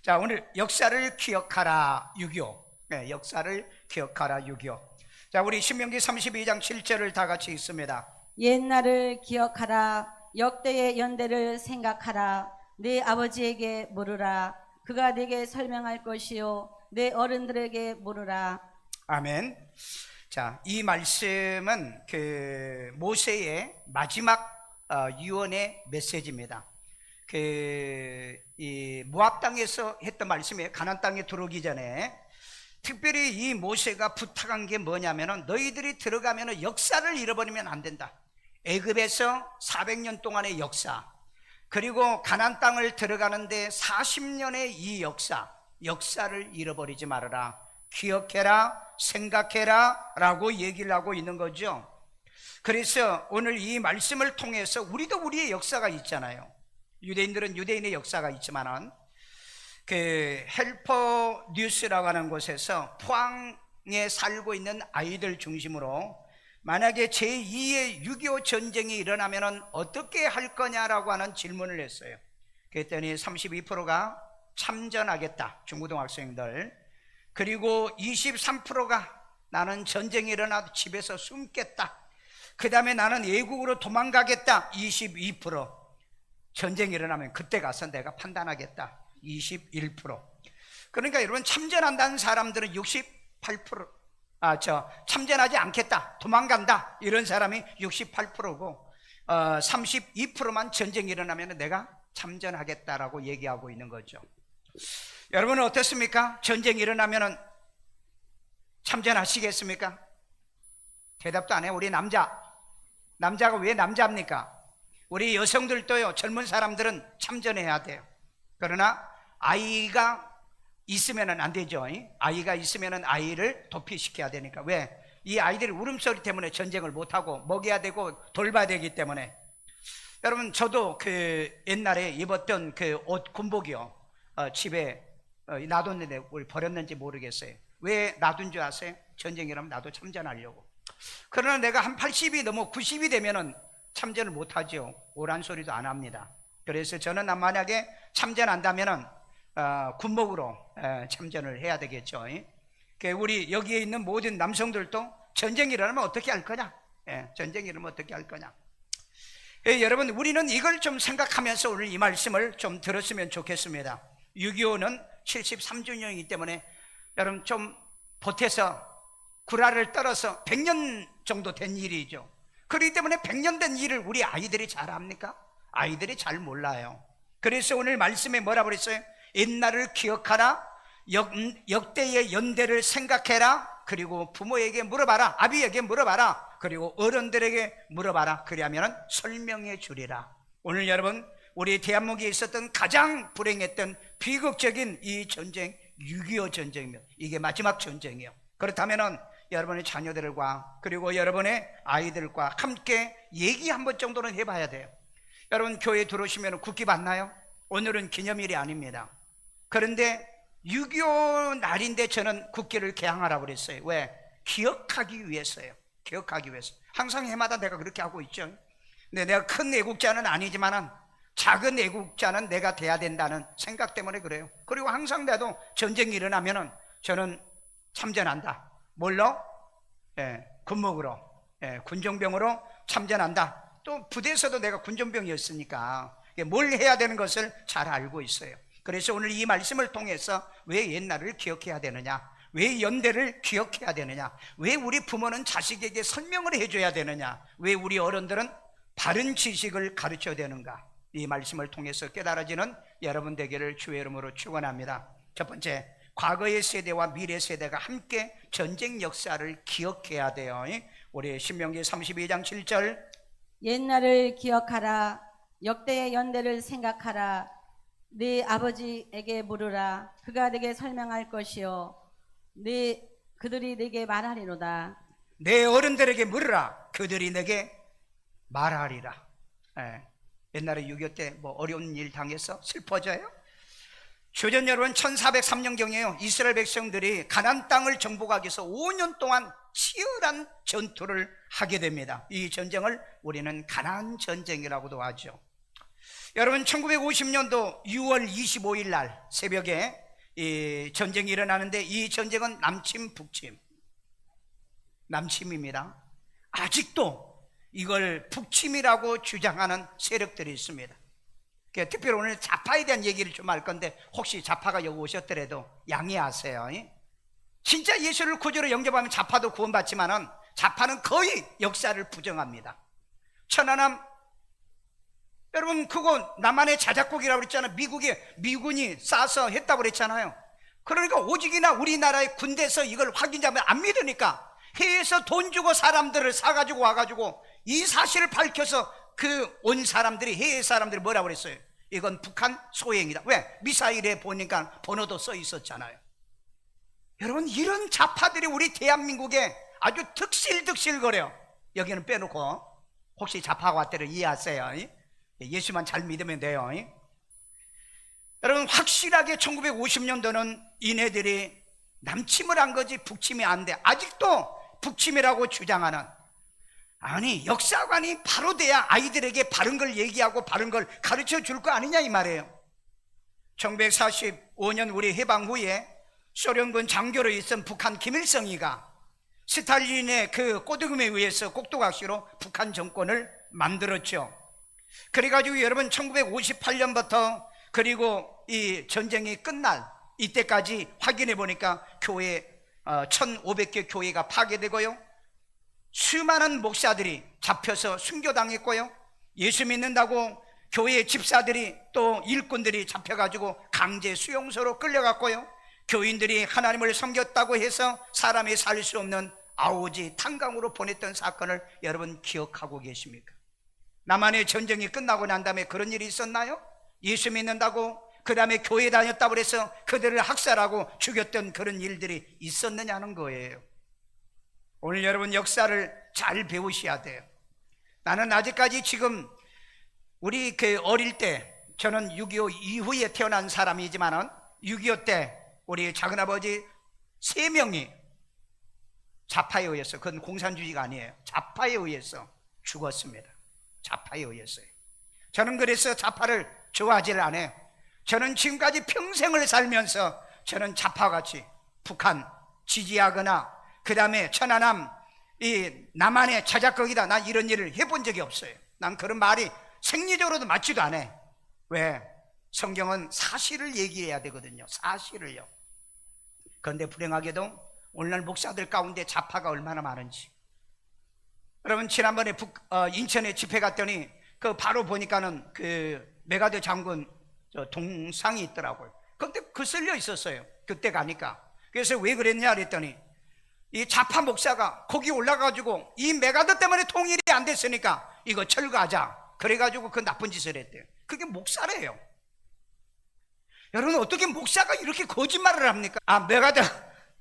자, 오늘 역사를 기억하라 6.25. 네, 역사를 기억하라 6.25. 자, 우리 신명기 32장 7절을 다 같이 읽습니다. 옛날을 기억하라. 역대의 연대를 생각하라. 네 아버지에게 물으라. 그가 네게 설명할 것이요 네 어른들에게 물으라. 아멘. 자, 이 말씀은 그 모세의 마지막 유언의 메시지입니다. 이 모압 땅에서 했던 말씀이에요. 가나안 땅에 들어오기 전에 특별히 이 모세가 부탁한 게 뭐냐면은 너희들이 들어가면은 역사를 잃어버리면 안 된다. 애굽에서 400년 동안의 역사, 그리고 가나안 땅을 들어가는데 40년의 이 역사를 잃어버리지 말아라. 기억해라, 생각해라 라고 얘기를 하고 있는 거죠. 그래서 오늘 이 말씀을 통해서 우리도 우리의 역사가 있잖아요. 유대인들은 유대인의 역사가 있지만은 그 헬퍼 뉴스라고 하는 곳에서 포항에 살고 있는 아이들 중심으로 만약에 제2의 6.25 전쟁이 일어나면 어떻게 할 거냐라고 하는 질문을 했어요. 그랬더니 32%가 참전하겠다, 중고등학생들. 그리고 23%가 나는 전쟁이 일어나도 집에서 숨겠다. 그 다음에 나는 외국으로 도망가겠다, 22%. 전쟁이 일어나면 그때 가서 내가 판단하겠다, 21%. 그러니까 여러분, 참전한다는 사람들은 68%, 참전하지 않겠다, 도망간다, 이런 사람이 68%고 32%만 전쟁이 일어나면 내가 참전하겠다라고 얘기하고 있는 거죠. 여러분은 어떻습니까? 전쟁이 일어나면 참전하시겠습니까? 대답도 안 해요. 우리 남자가 왜 남자입니까? 우리 여성들도요, 젊은 사람들은 참전해야 돼요. 그러나 아이가 있으면 안 되죠. 아이가 있으면 아이를 도피시켜야 되니까. 왜? 이 아이들이 울음소리 때문에 전쟁을 못하고 먹여야 되고 돌봐야 되기 때문에. 여러분, 저도 그 옛날에 입었던 그 옷 군복이요, 집에 놔뒀는데 우리 버렸는지 모르겠어요. 왜 놔둔 줄 아세요? 전쟁이라면 나도 참전하려고. 그러나 내가 한 80이 넘어 90이 되면은 참전을 못하죠. 오란 소리도 안 합니다. 그래서 저는 만약에 참전한다면은 군복으로 참전을 해야 되겠죠. 우리 여기에 있는 모든 남성들도 전쟁이 일어나면 어떻게 할 거냐? 전쟁이 일어나면 어떻게 할 거냐? 여러분, 우리는 이걸 좀 생각하면서 오늘 이 말씀을 좀 들었으면 좋겠습니다. 6.25는 73주년이기 때문에 여러분 좀 보태서 구라를 떨어서 100년 정도 된 일이죠. 그렇기 때문에 100년 된 일을 우리 아이들이 잘 압니까? 아이들이 잘 몰라요. 그래서 오늘 말씀에 뭐라 그랬어요? 옛날을 기억하라, 역대의 연대를 생각해라, 그리고 부모에게 물어봐라, 아비에게 물어봐라, 그리고 어른들에게 물어봐라. 그리하면 설명해 주리라. 오늘 여러분, 우리 대한민국에 있었던 가장 불행했던 비극적인 이 전쟁, 6.25 전쟁이며 이게 마지막 전쟁이에요. 그렇다면 여러분의 자녀들과 그리고 여러분의 아이들과 함께 얘기 한 번 정도는 해봐야 돼요. 여러분, 교회 들어오시면 국기 받나요? 오늘은 기념일이 아닙니다. 그런데 6.25 날인데 저는 국기를 개항하라고 그랬어요. 왜? 기억하기 위해서예요. 기억하기 위해서. 항상 해마다 내가 그렇게 하고 있죠. 근데 내가 큰 애국자는 아니지만은 작은 애국자는 내가 돼야 된다는 생각 때문에 그래요. 그리고 항상 나도 전쟁이 일어나면은 저는 참전한다. 뭘로? 군목으로, 군종병으로 참전한다. 또 부대에서도 내가 군종병이었으니까 뭘 해야 되는 것을 잘 알고 있어요. 그래서 오늘 이 말씀을 통해서 왜 옛날을 기억해야 되느냐, 왜 연대를 기억해야 되느냐, 왜 우리 부모는 자식에게 설명을 해줘야 되느냐, 왜 우리 어른들은 바른 지식을 가르쳐야 되는가, 이 말씀을 통해서 깨달아지는 여러분 되기를 주의 이름으로 축원합니다. 첫 번째, 과거의 세대와 미래 세대가 함께 전쟁 역사를 기억해야 돼요. 우리 신명기 32장 7절, 옛날을 기억하라. 역대의 연대를 생각하라. 네 아버지에게 물으라. 그가 네게 설명할 것이요 그들이 네게 말하리로다. 내 어른들에게 물으라. 그들이 내게 말하리라. 옛날에 6.25 때 뭐 어려운 일 당해서 슬퍼져요? 주전 여러분, 1403년경에요 이스라엘 백성들이 가나안 땅을 정복하기 위해서 5년 동안 치열한 전투를 하게 됩니다. 이 전쟁을 우리는 가나안 전쟁이라고도 하죠. 여러분 1950년도 6월 25일 날 새벽에 이 전쟁이 일어나는데, 이 전쟁은 남침 북침, 남침입니다. 아직도 이걸 북침이라고 주장하는 세력들이 있습니다. 특별히 오늘 좌파에 대한 얘기를 좀 할 건데, 혹시 좌파가 여기 오셨더라도 양해하세요. 진짜 예수를 구주로 영접하면 좌파도 구원받지만은 좌파는 거의 역사를 부정합니다. 천안함, 여러분 그거 남한의 자작곡이라고 그랬잖아요. 미군이 쏴서 했다고 그랬잖아요. 그러니까 오직이나 우리나라의 군대에서 이걸 확인자면 안 믿으니까 해외에서 돈 주고 사람들을 사가지고 와가지고 이 사실을 밝혀서 그 온 사람들이, 해외 사람들이 뭐라고 그랬어요? 이건 북한 소행이다. 왜? 미사일에 보니까 번호도 써 있었잖아요. 여러분 이런 좌파들이 우리 대한민국에 아주 득실득실거려. 여기는 빼놓고 혹시 좌파가 왔다를 이해하세요. 예수만 잘 믿으면 돼요. 여러분 확실하게 1950년도는 이네들이 남침을 한 거지 북침이 안 돼. 아직도 북침이라고 주장하는, 아니 역사관이 바로 돼야 아이들에게 바른 걸 얘기하고 바른 걸 가르쳐 줄 거 아니냐 이 말이에요. 1945년 우리 해방 후에 소련군 장교로 있던 북한 김일성이가 스탈린의 그 꼬드김에 의해서 꼭두각시로 북한 정권을 만들었죠. 그래가지고 여러분 1958년부터 그리고 이 전쟁이 끝날 이때까지 확인해 보니까 교회 1500개 교회가 파괴되고요, 수많은 목사들이 잡혀서 순교당했고요, 예수 믿는다고 교회 집사들이 또 일꾼들이 잡혀가지고 강제 수용소로 끌려갔고요, 교인들이 하나님을 섬겼다고 해서 사람이 살 수 없는 아오지 탄강으로 보냈던 사건을 여러분 기억하고 계십니까? 남한의 전쟁이 끝나고 난 다음에 그런 일이 있었나요? 예수 믿는다고 그 다음에 교회 다녔다고 해서 그들을 학살하고 죽였던 그런 일들이 있었느냐는 거예요. 오늘 여러분 역사를 잘 배우셔야 돼요. 나는 아직까지 지금 우리 그 어릴 때, 저는 6.25 이후에 태어난 사람이지만은 6.25 때 우리 작은아버지 3명이 좌파에 의해서, 그건 공산주의가 아니에요, 좌파에 의해서 죽었습니다. 좌파에 의해서요. 저는 그래서 좌파를 좋아하지를 않아요. 저는 지금까지 평생을 살면서 저는 좌파같이 북한 지지하거나 그 다음에 천안함 이 남한의 자작극이다, 난 이런 일을 해본 적이 없어요. 난 그런 말이 생리적으로도 맞지도 않아요. 왜? 성경은 사실을 얘기해야 되거든요. 사실을요. 그런데 불행하게도 오늘날 목사들 가운데 좌파가 얼마나 많은지. 여러분 지난번에 인천에 집회 갔더니 그 바로 보니까는 그 메가드 장군 동상이 있더라고요. 그런데 그 쓸려 있었어요. 그때 가니까. 그래서 왜 그랬냐 그랬더니 이 좌파 목사가 거기 올라가가지고 이 메가드 때문에 통일이 안 됐으니까 이거 철거하자, 그래가지고 그 나쁜 짓을 했대요. 그게 목사래요. 여러분 어떻게 목사가 이렇게 거짓말을 합니까?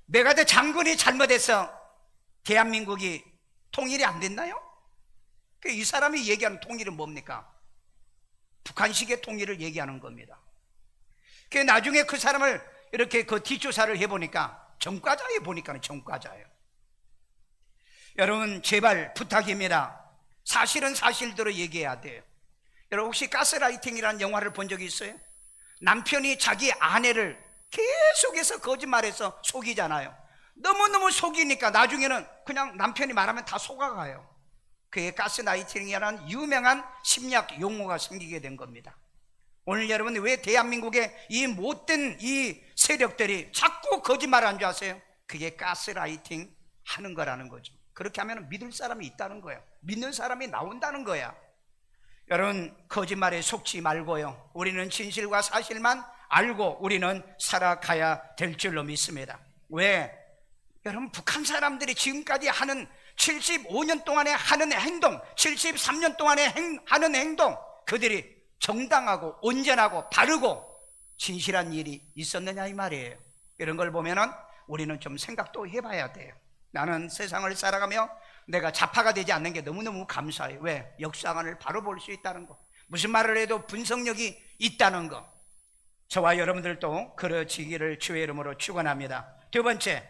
메가드 장군이 잘못해서 대한민국이 통일이 안 됐나요? 이 사람이 얘기하는 통일은 뭡니까? 북한식의 통일을 얘기하는 겁니다. 나중에 그 사람을 이렇게 그 뒷조사를 해보니까 전과자에 보니까 전과자예요. 여러분 제발 부탁입니다. 사실은 사실대로 얘기해야 돼요. 여러분 혹시 가스라이팅이라는 영화를 본 적이 있어요? 남편이 자기 아내를 계속해서 거짓말해서 속이잖아요. 너무너무 속이니까 나중에는 그냥 남편이 말하면 다 속아가요. 그게 가스라이팅이라는 유명한 심리학 용어가 생기게 된 겁니다. 오늘 여러분 왜 대한민국의 이 못된 이 세력들이 자꾸 거짓말하는 줄 아세요? 그게 가스라이팅 하는 거라는 거죠. 그렇게 하면 믿을 사람이 있다는 거예요. 믿는 사람이 나온다는 거야. 여러분 거짓말에 속지 말고요, 우리는 진실과 사실만 알고 우리는 살아가야 될 줄로 믿습니다. 왜? 여러분 북한 사람들이 지금까지 하는 75년 동안에 하는 행동, 73년 동안에 하는 행동, 그들이 정당하고 온전하고 바르고 진실한 일이 있었느냐 이 말이에요. 이런 걸 보면은 우리는 좀 생각도 해봐야 돼요. 나는 세상을 살아가며 내가 좌파가 되지 않는 게 너무너무 감사해요. 왜? 역사관을 바로 볼 수 있다는 거, 무슨 말을 해도 분석력이 있다는 거, 저와 여러분들도 그러지기를 주의 이름으로 축원합니다. 두 번째,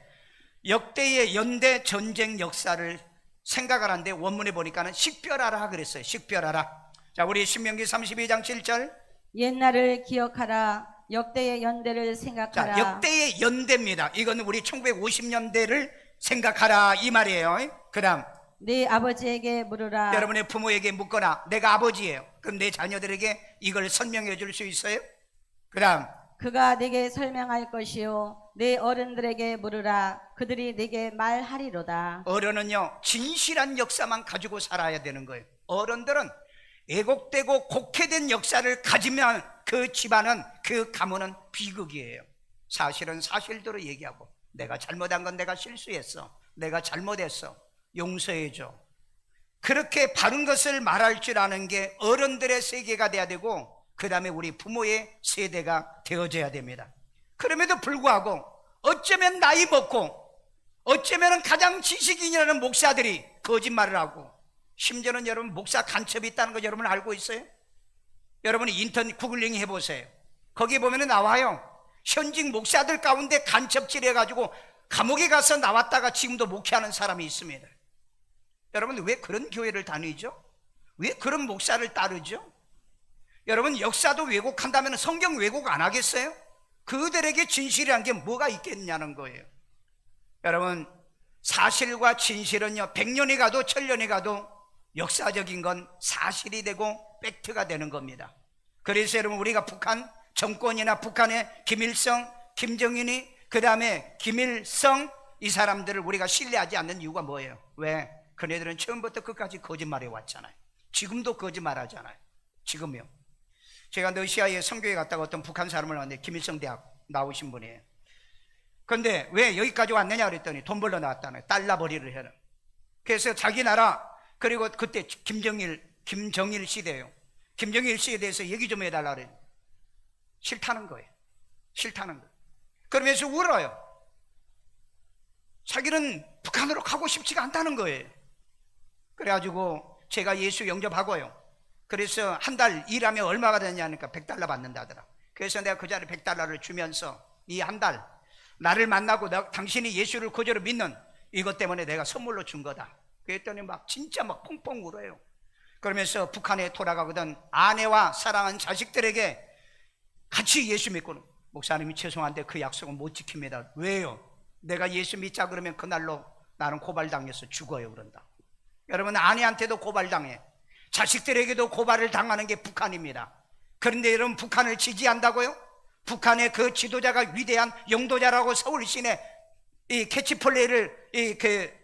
역대의 연대 전쟁 역사를 생각하는데 원문에 보니까는 식별하라 그랬어요. 식별하라. 자, 우리 신명기 32장 7절. 옛날을 기억하라. 역대의 연대를 자, 생각하라. 역대의 연대입니다. 이거는 우리 1950년대를 생각하라 이 말이에요. 그다음 네 아버지에게 물으라. 여러분의 부모에게 묻거나 내가 아버지예요. 그럼 내 자녀들에게 이걸 설명해 줄 수 있어요? 그다음 그가 네게 설명할 것이요 네 어른들에게 물으라. 그들이 네게 말하리로다. 어른은요 진실한 역사만 가지고 살아야 되는 거예요. 어른들은 왜곡되고 곡해된 역사를 가지면 그 집안은, 그 가문은 비극이에요. 사실은 사실대로 얘기하고 내가 잘못한 건 내가 실수했어, 내가 잘못했어, 용서해줘, 그렇게 바른 것을 말할 줄 아는 게 어른들의 세계가 돼야 되고, 그 다음에 우리 부모의 세대가 되어져야 됩니다. 그럼에도 불구하고 어쩌면 나이 먹고 어쩌면 가장 지식인이라는 목사들이 거짓말을 하고, 심지어는 여러분 목사 간첩이 있다는 거 여러분 알고 있어요? 여러분이 인터넷 구글링 해보세요. 거기 보면 나와요. 현직 목사들 가운데 간첩질 해가지고 감옥에 가서 나왔다가 지금도 목회하는 사람이 있습니다. 여러분 왜 그런 교회를 다니죠? 왜 그런 목사를 따르죠? 여러분 역사도 왜곡한다면 성경 왜곡 안 하겠어요? 그들에게 진실이란 게 뭐가 있겠냐는 거예요. 여러분 사실과 진실은요 100년이 가도 1000년이 가도 역사적인 건 사실이 되고 팩트가 되는 겁니다. 그래서 여러분 우리가 북한 정권이나 북한의 김일성, 김정은이, 그 다음에 김일성, 이 사람들을 우리가 신뢰하지 않는 이유가 뭐예요? 왜? 그네들은 처음부터 끝까지 거짓말해 왔잖아요. 지금도 거짓말하잖아요. 지금요. 제가 러시아에 선교에 갔다가 어떤 북한 사람을 만났는데 김일성 대학 나오신 분이에요. 그런데 왜 여기까지 왔느냐 그랬더니 돈 벌러 나왔다는, 달러 벌이를 해라. 그래서 자기 나라, 그리고 그때 김정일 시대예요. 김정일 씨에 대해서 얘기 좀 해달라 그래요. 싫다는 거예요. 싫다는 거예요. 그러면서 울어요. 자기는 북한으로 가고 싶지가 않다는 거예요. 그래가지고 제가 예수 영접하고요. 그래서 한 달 일하면 얼마가 되냐니까 100달러 받는다더라. 그래서 내가 그 자리에 100달러를 주면서 이 한 달 나를 만나고 당신이 예수를 그대로 믿는 이것 때문에 내가 선물로 준 거다. 그랬더니 막 진짜 막 펑펑 울어요. 그러면서 북한에 돌아가거든 아내와 사랑하는 자식들에게 같이 예수 믿고는, 목사님이 죄송한데 그 약속은 못 지킵니다. 왜요? 내가 예수 믿자 그러면 그날로 나는 고발당해서 죽어요 그런다. 여러분 아내한테도 고발당해, 자식들에게도 고발을 당하는 게 북한입니다. 그런데 여러분 북한을 지지한다고요? 북한의 그 지도자가 위대한 영도자라고 서울 시내 이 캐치플레이를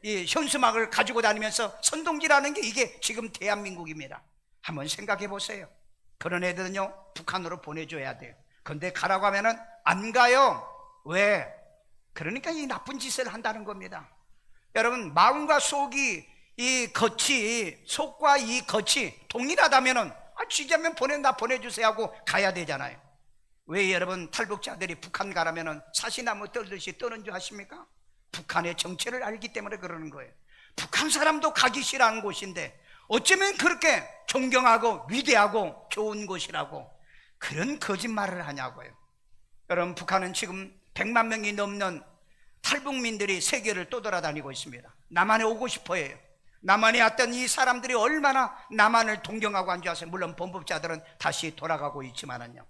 이 현수막을 가지고 다니면서 선동질하는 게 이게 지금 대한민국입니다. 한번 생각해 보세요. 그런 애들은요 북한으로 보내줘야 돼요. 근데 가라고 하면은 안 가요. 왜? 그러니까 이 나쁜 짓을 한다는 겁니다. 여러분 마음과 속이 이 겉이, 속과 이 겉이 동일하다면은 지자면 보내주세요 하고 가야 되잖아요. 왜 여러분 탈북자들이 북한 가라면은 사시나무 떨듯이 떠는 줄 아십니까? 북한의 정체를 알기 때문에 그러는 거예요. 북한 사람도 가기 싫어하는 곳인데 어쩌면 그렇게 존경하고 위대하고 좋은 곳이라고 그런 거짓말을 하냐고요. 여러분 북한은 지금 100만 명이 넘는 탈북민들이 세계를 떠돌아다니고 있습니다. 남한에 오고 싶어해요. 남한에 왔던 이 사람들이 얼마나 남한을 동경하고 앉아서, 물론 범법자들은 다시 돌아가고 있지만은요.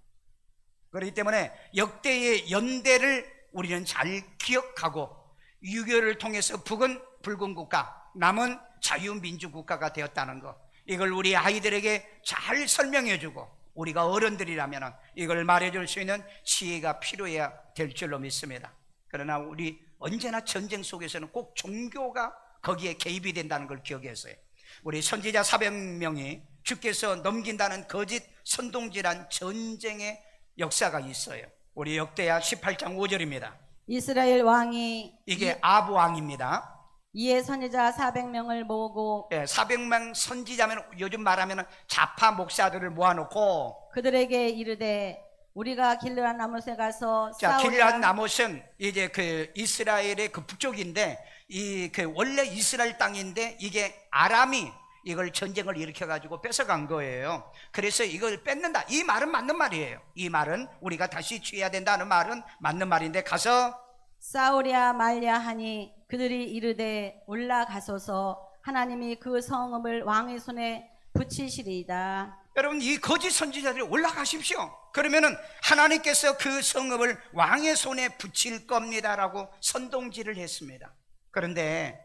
그렇기 때문에 역대의 연대를 우리는 잘 기억하고 6.25를 통해서 북은 붉은 국가, 남은 자유민주국가가 되었다는 것, 이걸 우리 아이들에게 잘 설명해주고 우리가 어른들이라면 이걸 말해줄 수 있는 지혜가 필요해야 될 줄로 믿습니다. 그러나 우리 언제나 전쟁 속에서는 꼭 종교가 거기에 개입이 된다는 걸 기억했어요. 우리 선지자 400명이 주께서 넘긴다는 거짓 선동질한 전쟁의 역사가 있어요. 우리 역대하 18장 5절입니다. 이스라엘 왕이 이게 아부 왕입니다. 이에 선지자 400명을 모으고 400명 선지자면 요즘 말하면 좌파 목사들을 모아놓고 그들에게 이르되 우리가 길르앗 나못에 가서 자, 싸우랴. 길르앗 나못은 이제 그 이스라엘의 그 북쪽인데 이 그 원래 이스라엘 땅인데 이게 아람이 이걸 전쟁을 일으켜 가지고 뺏어간 거예요. 그래서 이걸 뺏는다. 이 말은 맞는 말이에요. 이 말은 우리가 다시 취해야 된다는 말은 맞는 말인데 가서 싸우랴 말랴 하니 그들이 이르되 올라가소서 하나님이 그 성읍을 왕의 손에 붙이시리이다. 여러분, 이 거짓 선지자들이 올라가십시오. 그러면은 하나님께서 그 성읍을 왕의 손에 붙일 겁니다라고 선동질을 했습니다. 그런데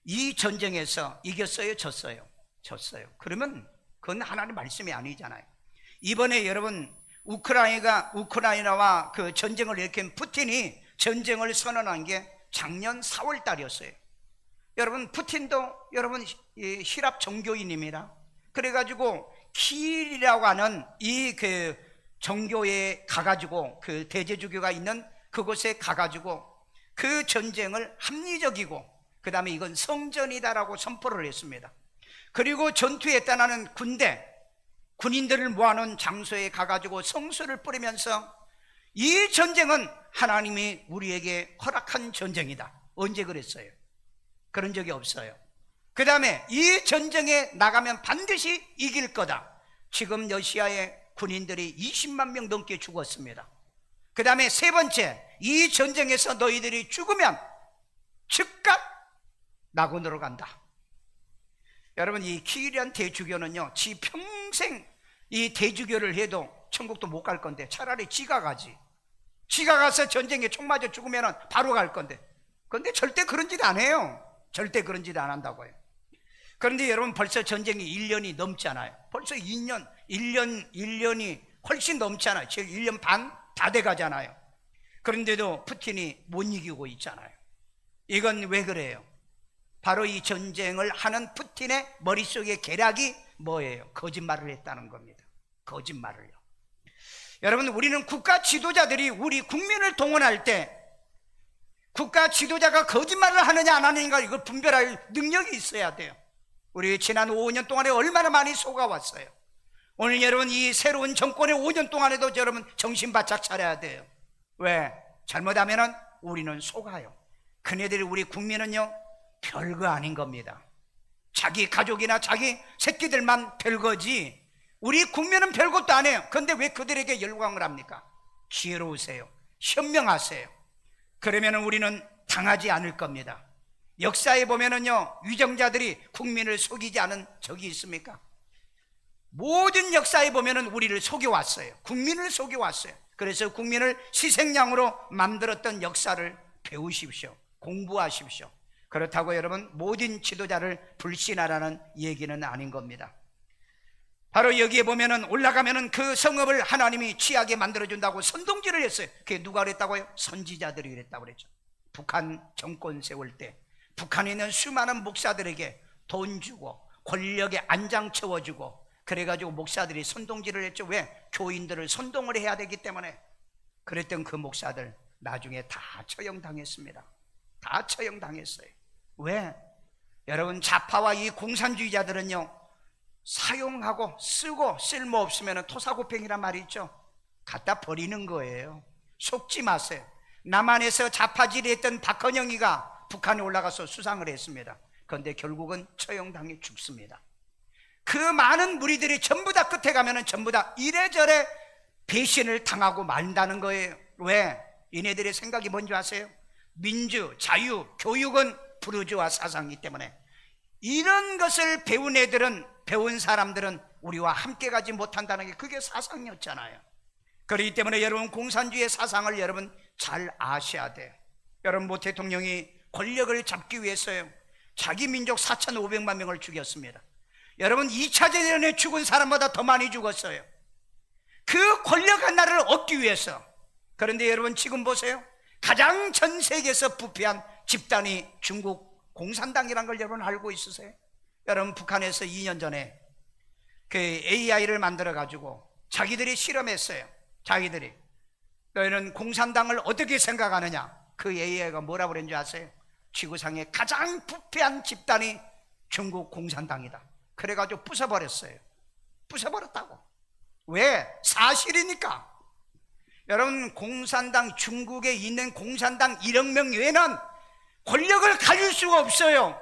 이 전쟁에서 이겼어요, 졌어요? 졌어요. 그러면 그건 하나님 말씀이 아니잖아요. 이번에 여러분, 우크라이나와 그 전쟁을 일으킨 푸틴이 전쟁을 선언한 게 작년 4월 달이었어요. 여러분, 푸틴도 여러분 히랍 종교인입니다. 그래가지고 키일이라고 하는 이 그 종교에 가가지고, 그 대제주교가 있는 그곳에 가가지고 그 전쟁을 합리적이고, 그 다음에 이건 성전이다라고 선포를 했습니다. 그리고 전투에 떠나는 군인들을 모아놓은 장소에 가가지고 성수를 뿌리면서 이 전쟁은 하나님이 우리에게 허락한 전쟁이다. 언제 그랬어요? 그런 적이 없어요. 그 다음에 이 전쟁에 나가면 반드시 이길 거다. 지금 러시아의 군인들이 20만 명 넘게 죽었습니다. 그 다음에 세 번째, 이 전쟁에서 너희들이 죽으면 즉각 낙원으로 간다. 여러분, 이 키리안 대주교는요, 지 평생 이 대주교를 해도 천국도 못 갈 건데 차라리 지가 가지. 지가 가서 전쟁에 총 맞아 죽으면 바로 갈 건데. 그런데 절대 그런 짓 안 해요. 절대 그런 짓 안 한다고요. 그런데 여러분, 벌써 전쟁이 1년이 넘잖아요. 벌써 1년이 훨씬 넘잖아요. 지금 1년 반 다 돼 가잖아요. 그런데도 푸틴이 못 이기고 있잖아요. 이건 왜 그래요? 바로 이 전쟁을 하는 푸틴의 머릿속의 계략이 뭐예요? 거짓말을 했다는 겁니다. 거짓말을요. 여러분, 우리는 국가 지도자들이 우리 국민을 동원할 때 국가 지도자가 거짓말을 하느냐 안 하느냐 이걸 분별할 능력이 있어야 돼요. 우리 지난 5년 동안에 얼마나 많이 속아왔어요. 오늘 여러분, 이 새로운 정권의 5년 동안에도 여러분 정신 바짝 차려야 돼요. 왜? 잘못하면 우리는 속아요. 그네들이, 우리 국민은요 별거 아닌 겁니다. 자기 가족이나 자기 새끼들만 별거지 우리 국민은 별것도 안 해요. 그런데 왜 그들에게 열광을 합니까? 지혜로우세요. 현명하세요. 그러면 우리는 당하지 않을 겁니다. 역사에 보면은요, 위정자들이 국민을 속이지 않은 적이 있습니까? 모든 역사에 보면은 우리를 속여왔어요. 국민을 속여왔어요. 그래서 국민을 희생양으로 만들었던 역사를 배우십시오. 공부하십시오. 그렇다고 여러분 모든 지도자를 불신하라는 얘기는 아닌 겁니다. 바로 여기에 보면은 올라가면은 그 성읍을 하나님이 취하게 만들어준다고 선동질을 했어요. 그게 누가 그랬다고요? 선지자들이 그랬다고 그랬죠. 북한 정권 세울 때 북한에 있는 수많은 목사들에게 돈 주고 권력에 안장 채워주고 그래가지고 목사들이 선동질을 했죠. 왜? 교인들을 선동을 해야 되기 때문에. 그랬던 그 목사들 나중에 다 처형당했습니다. 다 처형당했어요. 왜? 여러분, 좌파와 이 공산주의자들은요, 사용하고 쓰고 쓸모없으면 토사구팽이란 말이 있죠. 갖다 버리는 거예요. 속지 마세요. 남한에서 좌파질했던 박헌영이가 북한에 올라가서 수상을 했습니다. 그런데 결국은 처형당해 죽습니다. 그 많은 무리들이 전부 다 끝에 가면은 전부 다 이래저래 배신을 당하고 만다는 거예요. 왜? 얘네들의 생각이 뭔지 아세요? 민주, 자유, 교육은 부르주아 사상이기 때문에 이런 것을 배운 애들은, 배운 사람들은 우리와 함께 가지 못한다는 게 그게 사상이었잖아요. 그렇기 때문에 여러분, 공산주의의 사상을 여러분 잘 아셔야 돼요. 여러분, 모 대통령이 권력을 잡기 위해서요, 자기 민족 4,500만 명을 죽였습니다. 여러분, 2차 대전에 죽은 사람보다 더 많이 죽었어요. 그 권력 하나를 얻기 위해서. 그런데 여러분, 지금 보세요. 가장 전 세계에서 부패한 집단이 중국 공산당이라는 걸 여러분 알고 있으세요? 여러분, 북한에서 2년 전에 그 AI를 만들어 가지고 자기들이 실험했어요. 자기들이. 너희는 공산당을 어떻게 생각하느냐? 그 AI가 뭐라고 그랬는지 아세요? 지구상의 가장 부패한 집단이 중국 공산당이다. 그래가지고 부숴버렸어요. 부숴버렸다고. 왜? 사실이니까. 여러분, 공산당, 중국에 있는 공산당 1억 명 외에는 권력을 가질 수가 없어요.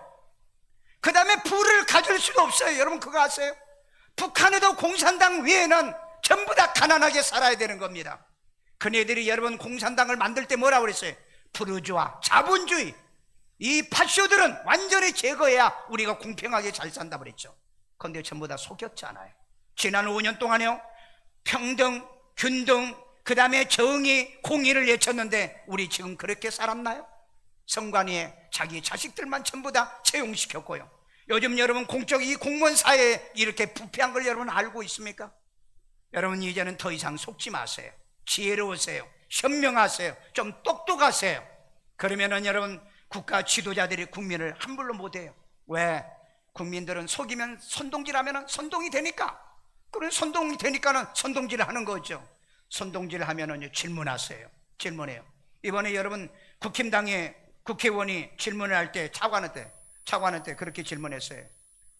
그 다음에 부를 가질 수도 없어요. 여러분, 그거 아세요? 북한에도 공산당 외에는 전부 다 가난하게 살아야 되는 겁니다. 그네들이 여러분 공산당을 만들 때 뭐라고 그랬어요? 부르주아, 자본주의, 이 파쇼들은 완전히 제거해야 우리가 공평하게 잘 산다 그랬죠. 그런데 전부 다 속였잖아요. 지난 5년 동안요, 평등, 균등, 그 다음에 정의, 공의를 외쳤는데 우리 지금 그렇게 살았나요? 선관위에 자기 자식들만 전부 다 채용시켰고요. 요즘 여러분 이 공무원 사회에 이렇게 부패한 걸 여러분 알고 있습니까? 여러분 이제는 더 이상 속지 마세요. 지혜로우세요. 현명하세요. 좀 똑똑하세요. 그러면은 여러분 국가 지도자들이 국민을 함부로 못해요. 왜? 국민들은 속이면 선동질하면 선동이 되니까. 그런 선동이 되니까는 선동질을 하는 거죠. 선동질을 하면은 질문하세요. 질문해요. 이번에 여러분 국힘당의 국회의원이 질문을 할 때 차관할 때 그렇게 질문했어요.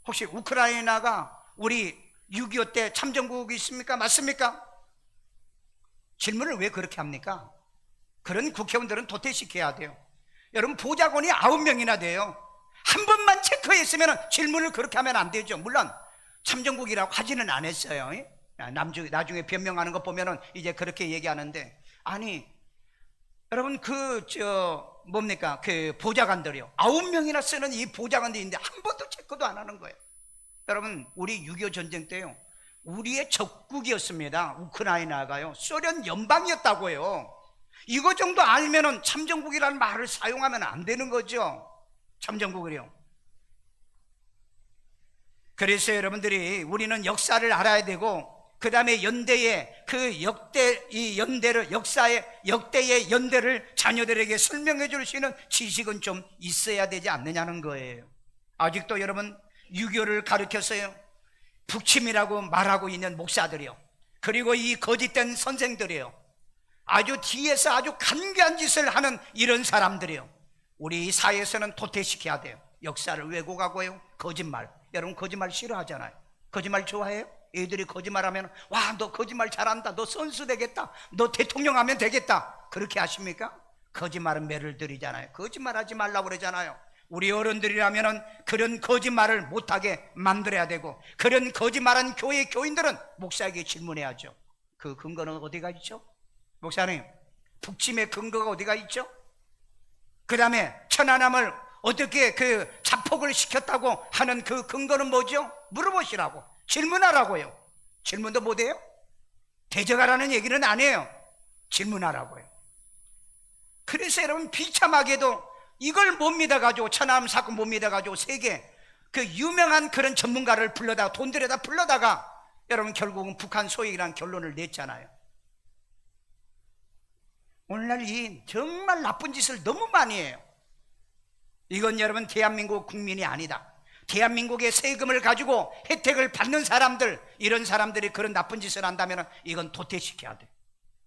혹시 우크라이나가 우리 6.25 때 참전국이 있습니까? 맞습니까? 질문을 왜 그렇게 합니까? 그런 국회의원들은 도태시켜야 돼요. 여러분 보좌관이 9명이나 돼요. 한 번만 체크했으면 질문을 그렇게 하면 안 되죠. 물론 참전국이라고 하지는 않았어요. 나중에 변명하는 거 보면은 이제 그렇게 얘기하는데, 아니 여러분 그 보좌관들이요, 9명이나 쓰는 이 보좌관들이 있는데 한 번도 체크도 안 하는 거예요. 여러분 우리 6.25 전쟁 때요, 우리의 적국이었습니다. 우크라이나가요, 소련 연방이었다고요. 이거 정도 알면은 참전국이라는 말을 사용하면 안 되는 거죠. 참전국을요. 그래서 여러분들이 우리는 역사를 알아야 되고, 그 다음에 연대의 역대의 연대를 자녀들에게 설명해 줄 수 있는 지식은 좀 있어야 되지 않느냐는 거예요. 아직도 여러분 6.25를 가르쳤어요. 북침이라고 말하고 있는 목사들이요, 그리고 이 거짓된 선생들이요, 아주 뒤에서 아주 간교한 짓을 하는 이런 사람들이요, 우리 사회에서는 도태시켜야 돼요. 역사를 왜곡하고요, 거짓말. 여러분 거짓말 싫어하잖아요. 거짓말 좋아해요? 애들이 거짓말하면 와, 너 거짓말 잘한다, 너 선수 되겠다, 너 대통령 하면 되겠다, 그렇게 하십니까? 거짓말은 매를 들이잖아요. 거짓말하지 말라고 그러잖아요. 우리 어른들이라면 그런 거짓말을 못하게 만들어야 되고, 그런 거짓말한 교회 교인들은 목사에게 질문해야죠. 그 근거는 어디가 있죠? 목사님, 북침의 근거가 어디가 있죠? 그 다음에 천안함을 어떻게 그 자폭을 시켰다고 하는 그 근거는 뭐죠? 물어보시라고, 질문하라고요. 질문도 못해요? 대적하라는 얘기는 안 해요. 질문하라고요. 그래서 여러분 비참하게도 이걸 못 믿어가지고, 천안함 사건 못 믿어가지고 세계 그 유명한 그런 전문가를 불러다가 돈 들여다 불러다가 여러분 결국은 북한 소행이라는 결론을 냈잖아요. 오늘날 이 정말 나쁜 짓을 너무 많이 해요. 이건 여러분 대한민국 국민이 아니다. 대한민국의 세금을 가지고 혜택을 받는 사람들, 이런 사람들이 그런 나쁜 짓을 한다면 이건 도태시켜야 돼.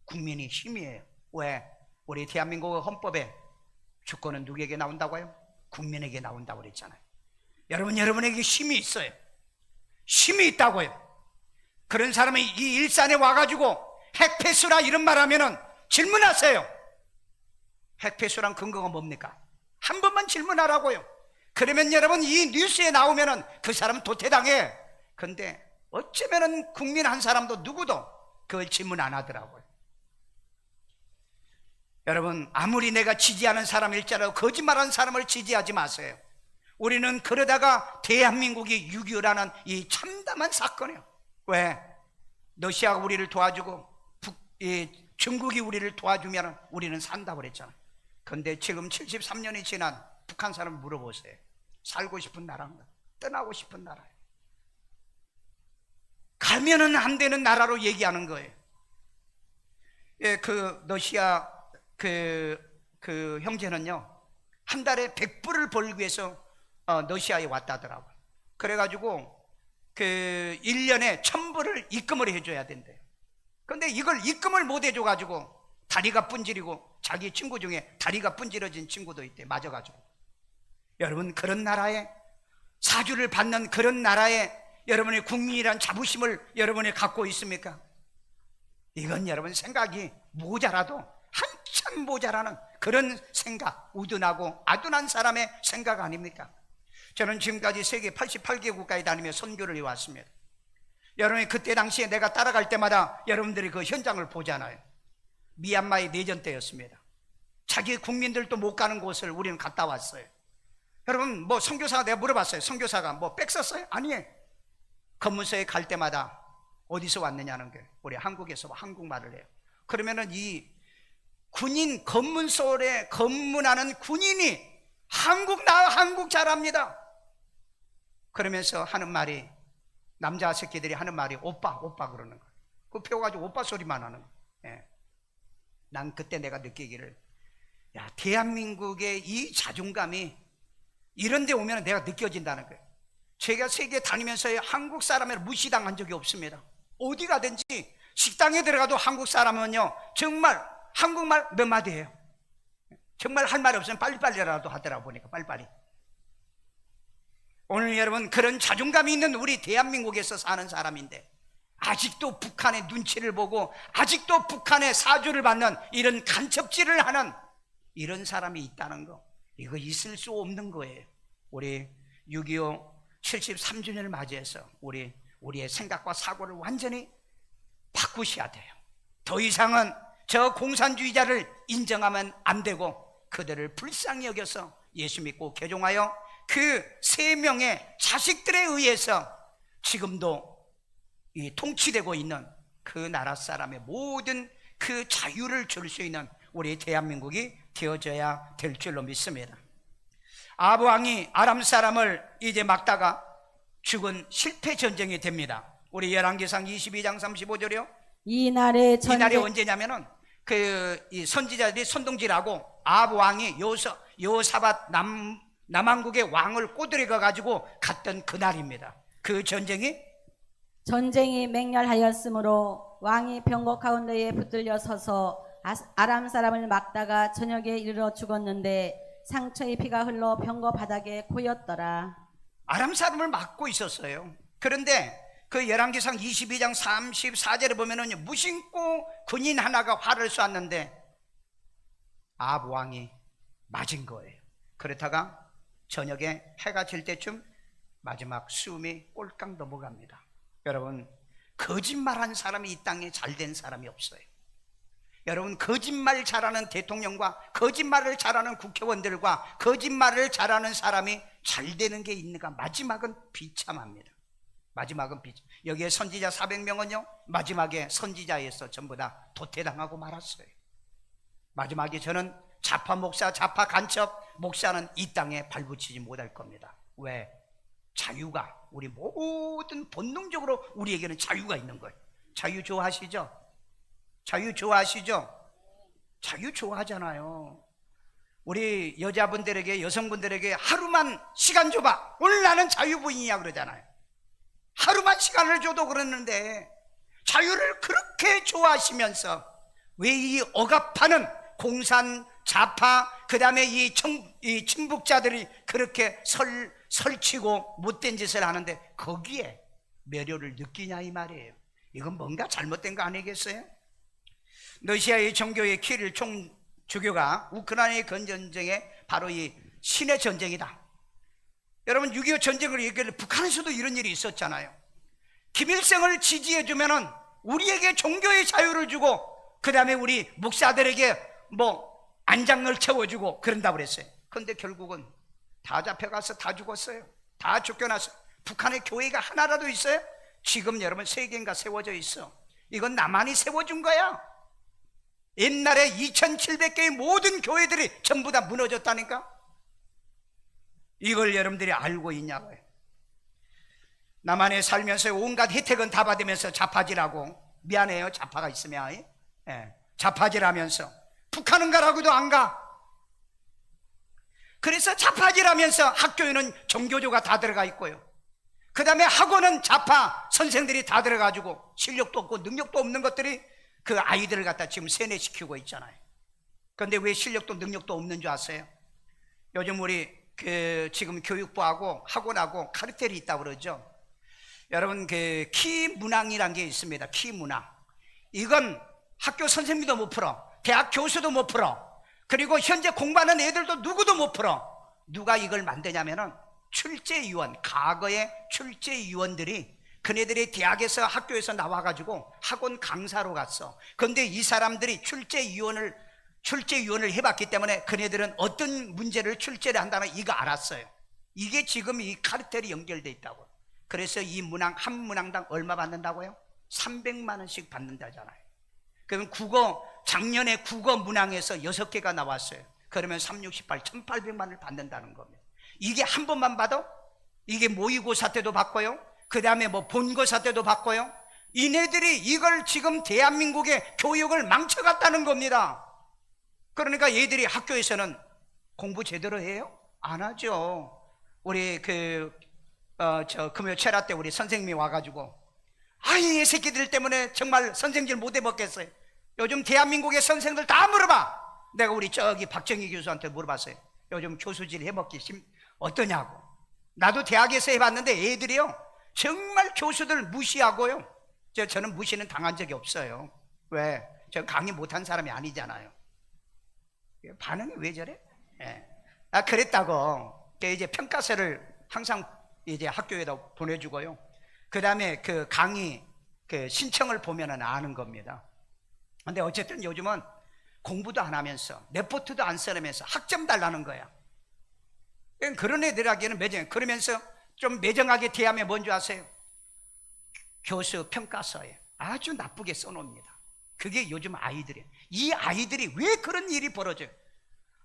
국민이 힘이에요. 왜? 우리 대한민국 헌법에 주권은 누구에게 나온다고요? 국민에게 나온다고 그랬잖아요. 여러분에게 힘이 있어요. 힘이 있다고요. 그런 사람이 이 일산에 와가지고 핵폐수라 이런 말 하면은 질문하세요. 핵폐수란 근거가 뭡니까? 한 번만 질문하라고요. 그러면 여러분 이 뉴스에 나오면은 그 사람은 도태당해. 근데 어쩌면은 국민 한 사람도 누구도 그걸 질문 안 하더라고요. 여러분 아무리 내가 지지하는 사람일지라도 거짓말하는 사람을 지지하지 마세요. 우리는 그러다가 대한민국이 6.25라는 이 참담한 사건이에요. 왜? 러시아가 우리를 도와주고 중국이 우리를 도와주면 우리는 산다고 그랬잖아요. 근데 지금 73년이 지난 북한 사람 물어보세요. 살고 싶은 나라인가? 떠나고 싶은 나라예요. 가면은 안 되는 나라로 얘기하는 거예요. 그 러시아 그 형제는요, 한 달에 100불을 벌기 위해서 러시아에 왔다더라고요. 그래가지고 그 1년에 1000불을 입금을 해줘야 된대요. 근데 이걸 입금을 못 해줘가지고 다리가 분질이고, 자기 친구 중에 다리가 분질어진 친구도 있대, 맞아가지고. 여러분 그런 나라에, 사주를 받는 그런 나라에 여러분의 국민이란 자부심을 여러분이 갖고 있습니까? 이건 여러분 생각이 모자라도 한참 모자라는 그런 생각, 우둔하고 아둔한 사람의 생각 아닙니까? 저는 지금까지 세계 88개국가에 다니며 선교를 해왔습니다. 여러분이 그때 당시에 내가 따라갈 때마다 여러분들이 그 현장을 보잖아요. 미얀마의 내전 때였습니다. 자기 국민들도 못 가는 곳을 우리는 갔다 왔어요. 여러분 선교사가, 내가 물어봤어요. 선교사가 백 썼어요? 아니에요. 검문소에 갈 때마다 어디서 왔느냐는 게 우리 한국에서 한국말을 해요. 그러면은 이 군인 검문소에 검문하는 군인이 한국 잘합니다. 그러면서 하는 말이 남자 새끼들이 하는 말이 오빠 그러는 거예요. 그 배워가지고 오빠 소리만 하는 거예요. 예. 난 그때 내가 느끼기를 야 대한민국의 이 자존감이 이런 데 오면 내가 느껴진다는 거예요. 제가 세계 다니면서 한국 사람을 무시당한 적이 없습니다. 어디 가든지 식당에 들어가도 한국 사람은요 정말 한국말 몇 마디 해요. 정말 할 말이 없으면 빨리빨리라도 하더라고 보니까 빨리빨리. 오늘 여러분 그런 자존감이 있는 우리 대한민국에서 사는 사람인데 아직도 북한의 눈치를 보고 아직도 북한의 사주를 받는 이런 간첩질을 하는 이런 사람이 있다는 거, 이거 있을 수 없는 거예요. 우리 6.25 73주년을 맞이해서 우리의 생각과 사고를 완전히 바꾸셔야 돼요. 더 이상은 저 공산주의자를 인정하면 안 되고 그들을 불쌍히 여겨서 예수 믿고 개종하여 그 3명의 자식들에 의해서 지금도 이 통치되고 있는 그 나라 사람의 모든 그 자유를 줄 수 있는 우리 대한민국이 되어져야 될 줄로 믿습니다. 아합 왕이 아람 사람을 이제 막다가 죽은 실패 전쟁이 됩니다. 우리 열왕기상 22장 35절이요. 이날의 이날이 언제냐면은 이 선지자들이 선동질하고 아합 왕이 여호사밧 남왕국의 왕을 꼬드려 가지고 갔던 그날입니다. 그 전쟁이 맹렬하였으므로 왕이 병거 가운데에 붙들려 서서 아람 사람을 막다가 저녁에 이르러 죽었는데 상처의 피가 흘러 병거 바닥에 고였더라. 아람 사람을 막고 있었어요. 그런데 그 열왕기상 22장 34절에 보면은 무심코 군인 하나가 활을 쐈는데 아합 왕이 맞은 거예요. 그렇다가 저녁에 해가 질 때쯤 마지막 숨이 꼴깍 넘어갑니다. 여러분 거짓말한 사람이 이 땅에 잘된 사람이 없어요. 여러분 거짓말 잘하는 대통령과 거짓말을 잘하는 국회의원들과 거짓말을 잘하는 사람이 잘 되는 게 있는가? 마지막은 비참합니다. 마지막은 여기에 선지자 400명은요 마지막에 선지자에서 전부 다 도태당하고 말았어요. 마지막에 저는 좌파 목사, 좌파 간첩 목사는 이 땅에 발붙이지 못할 겁니다. 왜? 자유가 우리 모든 본능적으로 우리에게는 자유가 있는 거예요. 자유 좋아하시죠? 자유 좋아하시죠? 자유 좋아하잖아요. 우리 여자분들에게 여성분들에게 하루만 시간 줘봐. 오늘 나는 자유부인이야 그러잖아요. 하루만 시간을 줘도 그러는데 자유를 그렇게 좋아하시면서 왜 이 억압하는 공산 좌파 그 다음에 이 친북자들이 그렇게 설치고 못된 짓을 하는데 거기에 매료를 느끼냐 이 말이에요. 이건 뭔가 잘못된 거 아니겠어요? 러시아의 종교의 키릴 총주교가 우크라이나의 전쟁에 바로 이 신의 전쟁이다. 여러분 6.25 전쟁을 얘기할 때 북한에서도 이런 일이 있었잖아요. 김일성을 지지해주면은 우리에게 종교의 자유를 주고 그 다음에 우리 목사들에게 안장을 채워주고 그런다고 그랬어요. 그런데 결국은 다 잡혀가서 다 죽었어요. 다 쫓겨났어요. 북한의 교회가 하나라도 있어요? 지금 여러분 3개인가 세워져 있어. 이건 나만이 세워준 거야. 옛날에 2700개의 모든 교회들이 전부 다 무너졌다니까. 이걸 여러분들이 알고 있냐고요. 남한에 살면서 온갖 혜택은 다 받으면서 자파질하고, 미안해요 자파가 있으면, 자파질하면서 북한은 가라고도 안 가. 그래서 자파질하면서 학교에는 종교조가 다 들어가 있고요. 그 다음에 학원은 자파 선생들이 다 들어가지고 실력도 없고 능력도 없는 것들이 그 아이들을 갖다 지금 세뇌시키고 있잖아요. 그런데 왜 실력도 능력도 없는 줄 아세요? 요즘 우리 지금 교육부하고 학원하고 카르텔이 있다고 그러죠. 여러분 키문항이라는 게 있습니다. 키문항. 이건 학교 선생님도 못 풀어, 대학 교수도 못 풀어, 그리고 현재 공부하는 애들도 누구도 못 풀어. 누가 이걸 만드냐면은 출제위원, 과거의 출제위원들이 그네들이 대학에서 학교에서 나와가지고 학원 강사로 갔어. 그런데 이 사람들이 출제위원을 해봤기 때문에 그네들은 어떤 문제를 출제를 한다는 이거 알았어요. 이게 지금 이 카르텔이 연결돼 있다고. 그래서 이 문항 한 문항당 얼마 받는다고요? 300만 원씩 받는다잖아요. 그럼 작년에 국어 문항에서 6개가 나왔어요. 그러면 3, 68, 1800만 원을 받는다는 겁니다. 이게 한 번만 받아? 이게 모의고사 때도 받고요. 그 다음에 뭐 본고사 때도 받고요. 이네들이 이걸 지금 대한민국의 교육을 망쳐갔다는 겁니다. 그러니까 얘들이 학교에서는 공부 제대로 해요? 안 하죠. 우리 금요 철야 때 우리 선생님이 와가지고 이 새끼들 때문에 정말 선생질 못 해먹겠어요. 요즘 대한민국의 선생들 다 물어봐. 내가 우리 저기 박정희 교수한테 물어봤어요. 요즘 교수질 해먹기 어떠냐고. 나도 대학에서 해봤는데 애들이요 정말 교수들 무시하고요. 저는 무시는 당한 적이 없어요. 왜? 저 강의 못한 사람이 아니잖아요. 반응이 왜 저래? 예. 그랬다고. 이제 평가서를 항상 이제 학교에다 보내주고요. 그 다음에 그 강의 신청을 보면은 아는 겁니다. 근데 어쨌든 요즘은 공부도 안 하면서 레포트도 안 써내면서 학점 달라는 거야. 그런 애들에게는 그러면서 좀 매정하게 대하면 뭔지 아세요? 교수 평가서에 아주 나쁘게 써놓습니다. 그게 요즘 아이들이에요. 이 아이들이 왜 그런 일이 벌어져요?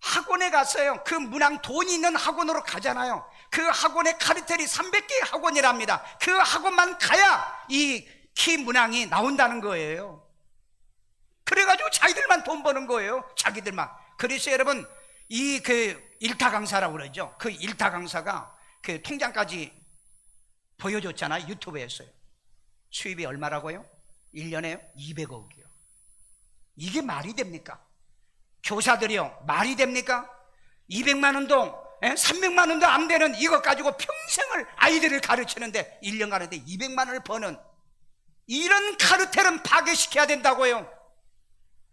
학원에 갔어요. 그 문항 돈 있는 학원으로 가잖아요. 그 학원의 카르텔이 300개의 학원이랍니다. 그 학원만 가야 이 키 문항이 나온다는 거예요. 그래가지고 자기들만 돈 버는 거예요. 자기들만. 그래서 여러분 이 일타 강사라고 그러죠. 그 일타 강사가 그 통장까지 보여줬잖아요. 유튜브에서요. 수입이 얼마라고요? 1년에 200억이요. 이게 말이 됩니까? 교사들이요 말이 됩니까? 200만 원도 300만 원도 안 되는 이것 가지고 평생을 아이들을 가르치는데 1년 가는데 200만 원을 버는 이런 카르텔은 파괴시켜야 된다고요.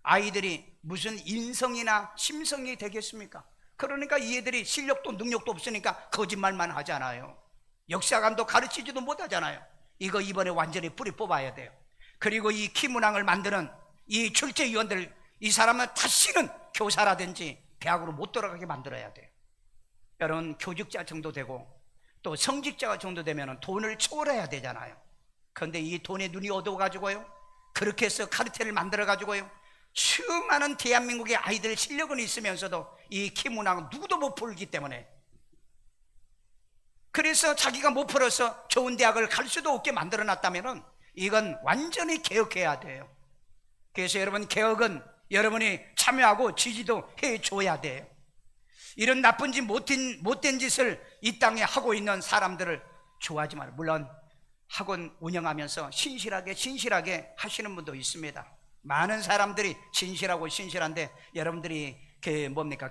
아이들이 무슨 인성이나 심성이 되겠습니까? 그러니까 이 애들이 실력도 능력도 없으니까 거짓말만 하잖아요. 역사관도 가르치지도 못하잖아요. 이거 이번에 완전히 뿌리 뽑아야 돼요. 그리고 이 키문항을 만드는 이 출제위원들, 이 사람은 다시는 교사라든지 대학으로 못 들어가게 만들어야 돼요. 여러분 교직자 정도 되고 또 성직자가 정도 되면 돈을 초월해야 되잖아요. 그런데 이 돈에 눈이 어두워가지고요 그렇게 해서 카르텔을 만들어가지고요 수많은 대한민국의 아이들 실력은 있으면서도 이 키문항은 누구도 못 풀기 때문에, 그래서 자기가 못 풀어서 좋은 대학을 갈 수도 없게 만들어놨다면 이건 완전히 개혁해야 돼요. 그래서 여러분 개혁은 여러분이 참여하고 지지도 해줘야 돼요. 이런 나쁜 짓 못된 짓을 이 땅에 하고 있는 사람들을 좋아하지 말아요. 물론 학원 운영하면서 신실하게 하시는 분도 있습니다. 많은 사람들이 신실한데 여러분들이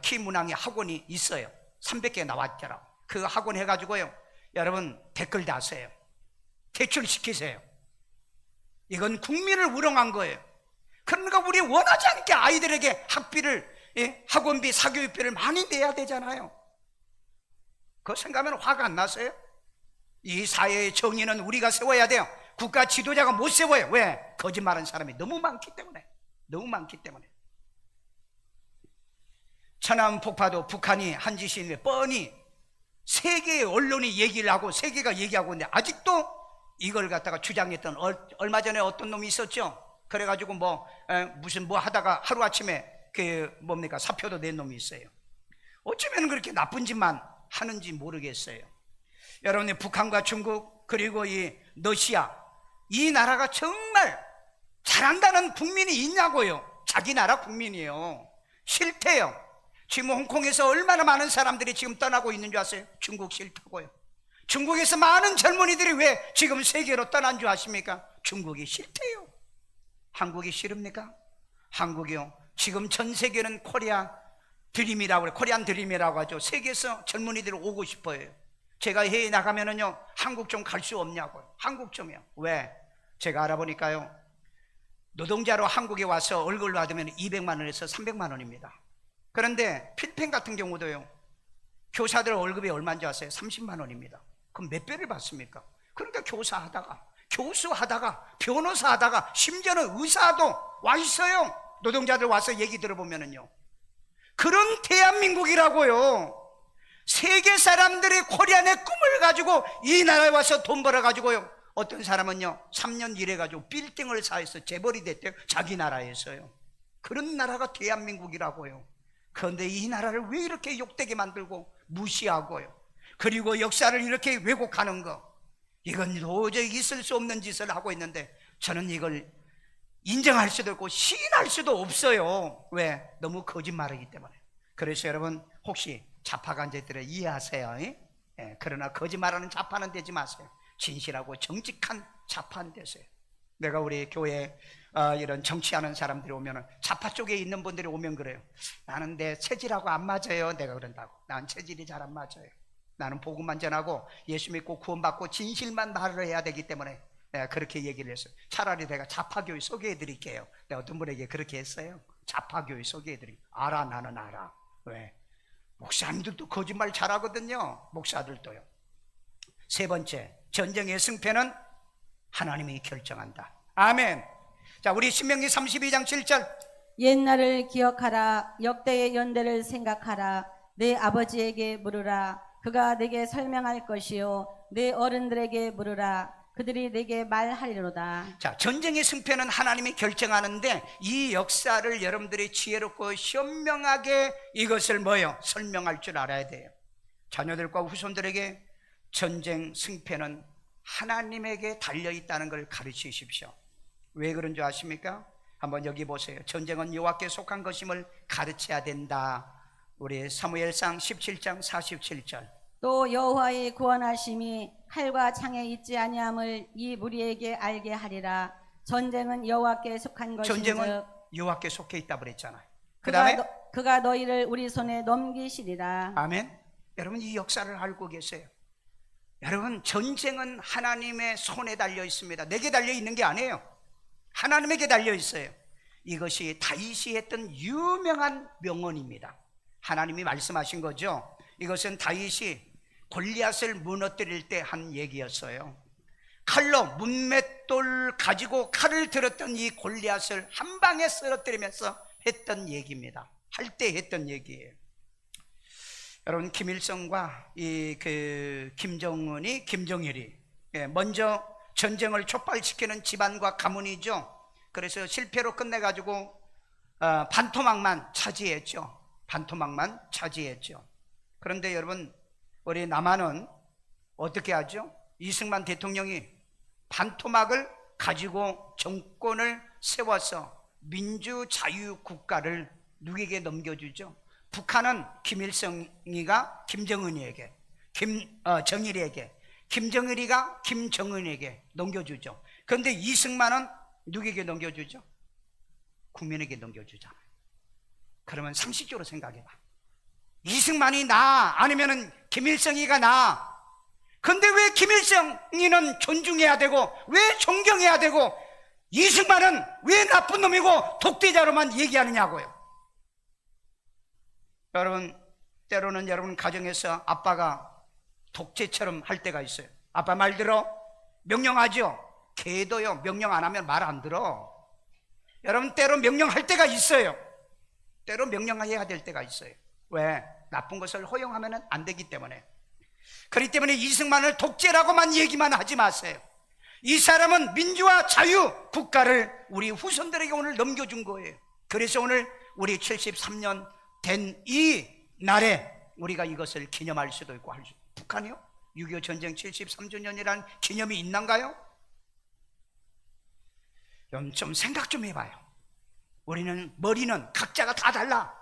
키문항의 학원이 있어요. 300개 나왔더라고. 그 학원 해가지고요 여러분 댓글 다세요. 퇴출시키세요. 이건 국민을 우롱한 거예요. 그러니까 우리 원하지 않게 아이들에게 학비를, 학원비, 사교육비를 많이 내야 되잖아요. 그거 생각하면 화가 안 나세요? 이 사회의 정의는 우리가 세워야 돼요. 국가 지도자가 못 세워요. 왜? 거짓말하는 사람이 너무 많기 때문에. 천안 폭파도 북한이 한 짓인데 뻔히 세계의 언론이 얘기를 하고 세계가 얘기하고 있는데 아직도 이걸 갖다가 주장했던, 얼마 전에 어떤 놈이 있었죠. 그래가지고 무슨 하다가 하루아침에 사표도 낸 놈이 있어요. 어쩌면 그렇게 나쁜 짓만 하는지 모르겠어요. 여러분이 북한과 중국 그리고 이 러시아, 이 나라가 정말 잘한다는 국민이 있냐고요. 자기 나라 국민이에요. 싫대요. 지금 홍콩에서 얼마나 많은 사람들이 지금 떠나고 있는 줄 아세요? 중국 싫다고요. 중국에서 많은 젊은이들이 왜 지금 세계로 떠난 줄 아십니까? 중국이 싫대요. 한국이 싫습니까? 한국이요 지금 전 세계는 코리안 드림이라고 하죠. 세계에서 젊은이들이 오고 싶어요. 제가 해외 나가면은요 한국 좀 갈 수 없냐고요. 한국 좀요. 왜? 제가 알아보니까요 노동자로 한국에 와서 월급을 받으면 200만 원에서 300만 원입니다. 그런데 필리핀 같은 경우도요 교사들 월급이 얼마인지 아세요? 30만 원입니다. 그럼 몇 배를 받습니까? 그러니까 교수하다가 변호사하다가 심지어는 의사도 와 있어요. 노동자들 와서 얘기 들어보면은요 그런 대한민국이라고요. 세계 사람들이 코리안의 꿈을 가지고 이 나라에 와서 돈 벌어가지고요 어떤 사람은요 3년 일해가지고 빌딩을 사해서 재벌이 됐대요. 자기 나라에서요. 그런 나라가 대한민국이라고요. 그런데 이 나라를 왜 이렇게 욕되게 만들고 무시하고요, 그리고 역사를 이렇게 왜곡하는 거, 이건 도저히 있을 수 없는 짓을 하고 있는데 저는 이걸 인정할 수도 없고 시인할 수도 없어요. 왜? 너무 거짓말이기 때문에. 그래서 여러분 혹시 좌파가 이제들을 이해하세요. 예? 그러나 거짓말하는 좌파는 되지 마세요. 진실하고 정직한 좌파는 되세요. 내가 우리 교회에 이런 정치하는 사람들이 오면, 좌파 쪽에 있는 분들이 오면 그래요. 나는 내 체질하고 안 맞아요. 내가 그런다고. 난 체질이 잘 안 맞아요. 나는 복음만 전하고 예수 믿고 구원받고 진실만 말을 해야 되기 때문에 내가 그렇게 얘기를 했어요. 차라리 내가 좌파교회 소개해 드릴게요. 내가 어떤 분에게 그렇게 했어요. 좌파교회 소개해 드릴게요. 알아, 나는 알아. 왜? 목사님들도 거짓말 잘하거든요. 목사들도요. 세 번째, 전쟁의 승패는 하나님이 결정한다. 아멘. 자, 우리 신명기 32장 7절. 옛날을 기억하라. 역대의 연대를 생각하라. 내 아버지에게 물으라. 그가 내게 설명할 것이요. 내 어른들에게 물으라. 그들이 내게 말하리로다. 자, 전쟁의 승패는 하나님이 결정하는데 이 역사를 여러분들이 지혜롭고 현명하게 이것을 뭐요? 설명할 줄 알아야 돼요. 자녀들과 후손들에게 전쟁 승패는 하나님에게 달려있다는 걸 가르치십시오. 왜 그런 줄 아십니까? 한번 여기 보세요. 전쟁은 여호와께 속한 것임을 가르쳐야 된다. 우리 사무엘상 17장 47절. 또 여호와의 구원하심이 칼과 창에 있지 아니함을 이 무리에게 알게 하리라. 전쟁은 여호와께 속한 것인즉 전쟁은 여호와께 속해 있다 그랬잖아요. 그 다음에 그가 너희를 우리 손에 넘기시리라. 아멘. 여러분 이 역사를 알고 계세요. 여러분 전쟁은 하나님의 손에 달려 있습니다. 내게 달려 있는 게 아니에요. 하나님에게 달려 있어요. 이것이 다윗이 했던 유명한 명언입니다. 하나님이 말씀하신 거죠. 이것은 다윗이 골리앗을 무너뜨릴 때 한 얘기였어요. 칼로 문맷돌 가지고 칼을 들었던 이 골리앗을 한 방에 쓰러뜨리면서 했던 얘기입니다. 할 때 했던 얘기예요. 여러분 김일성과 김정일이 먼저 전쟁을 촉발시키는 집안과 가문이죠. 그래서 실패로 끝내가지고 반토막만 차지했죠. 반토막만 차지했죠. 그런데 여러분 우리 남한은 어떻게 하죠? 이승만 대통령이 반토막을 가지고 정권을 세워서 민주자유국가를 누구에게 넘겨주죠? 북한은 김일성이가 김정은이에게, 정일이에게, 김정일이가 김정은에게 넘겨주죠. 그런데 이승만은 누구에게 넘겨주죠? 국민에게 넘겨주잖아요. 그러면 상식적으로 생각해봐. 이승만이 나 아니면은 김일성이가 나. 근데 왜 김일성이는 존중해야 되고 왜 존경해야 되고 이승만은 왜 나쁜 놈이고 독재자로만 얘기하느냐고요. 여러분 때로는 여러분 가정에서 아빠가 독재처럼 할 때가 있어요. 아빠 말 들어? 명령하죠. 걔도요 명령 안 하면 말 안 들어. 여러분 때로 명령할 때가 있어요. 때로 명령해야 될 때가 있어요. 왜? 나쁜 것을 허용하면 안 되기 때문에. 그렇기 때문에 이승만을 독재라고만 얘기만 하지 마세요. 이 사람은 민주화 자유 국가를 우리 후손들에게 오늘 넘겨준 거예요. 그래서 오늘 우리 73년 된 이 날에 우리가 이것을 기념할 수도 있고 할 수. 북한이요? 6.25 전쟁 73주년이라는 기념이 있는가요? 좀 생각 좀 해봐요. 우리는 머리는 각자가 다 달라.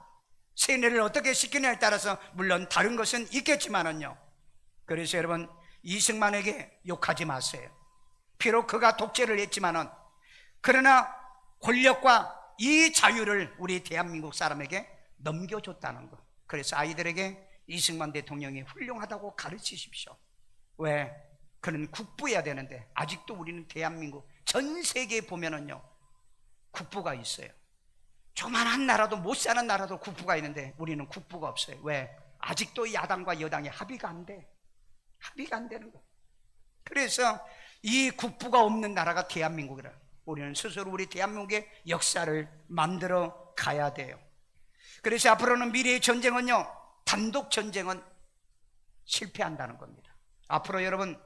세뇌를 어떻게 시키냐에 따라서 물론 다른 것은 있겠지만은요. 그래서 여러분 이승만에게 욕하지 마세요. 비록 그가 독재를 했지만은 그러나 권력과 이 자유를 우리 대한민국 사람에게 넘겨줬다는 것. 그래서 아이들에게 이승만 대통령이 훌륭하다고 가르치십시오. 왜? 그는 국부해야 되는데 아직도 우리는 대한민국 전 세계에 보면은요 국부가 있어요. 조만한 나라도 못 사는 나라도 국부가 있는데 우리는 국부가 없어요. 왜? 아직도 야당과 여당이 합의가 안 돼. 합의가 안 되는 거예요. 그래서 이 국부가 없는 나라가 대한민국이라. 우리는 스스로 우리 대한민국의 역사를 만들어 가야 돼요. 그래서 앞으로는 미래의 전쟁은요 단독 전쟁은 실패한다는 겁니다. 앞으로 여러분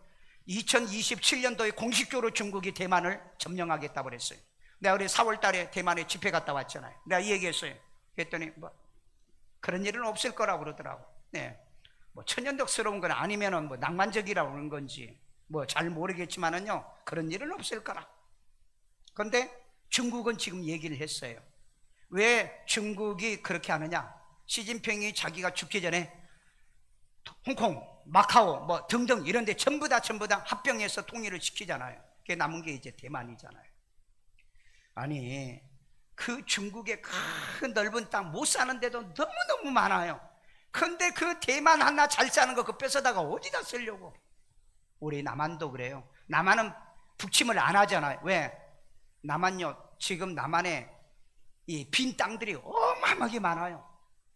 2027년도에 공식적으로 중국이 대만을 점령하겠다고 그랬어요. 내가 우리 4월 달에 대만에 집회 갔다 왔잖아요. 내가 이 얘기했어요. 그랬더니 뭐 그런 일은 없을 거라고 그러더라고. 네. 뭐 천연덕스러운 건 아니면은 뭐 낭만적이라고 하는 건지 뭐 잘 모르겠지만은요, 그런 일은 없을 거라. 그런데 중국은 지금 얘기를 했어요. 왜 중국이 그렇게 하느냐? 시진핑이 자기가 죽기 전에 홍콩, 마카오 뭐 등등 이런 데 전부 다 합병해서 통일을 시키잖아요. 그게 남은 게 이제 대만이잖아요. 아니, 그 중국의 큰 넓은 땅 못 사는데도 너무너무 많아요. 근데 그 대만 하나 잘 사는 거 그 뺏어다가 어디다 쓰려고? 우리 남한도 그래요. 남한은 북침을 안 하잖아요. 왜? 남한요, 지금 남한에 이 빈 땅들이 어마어마하게 많아요.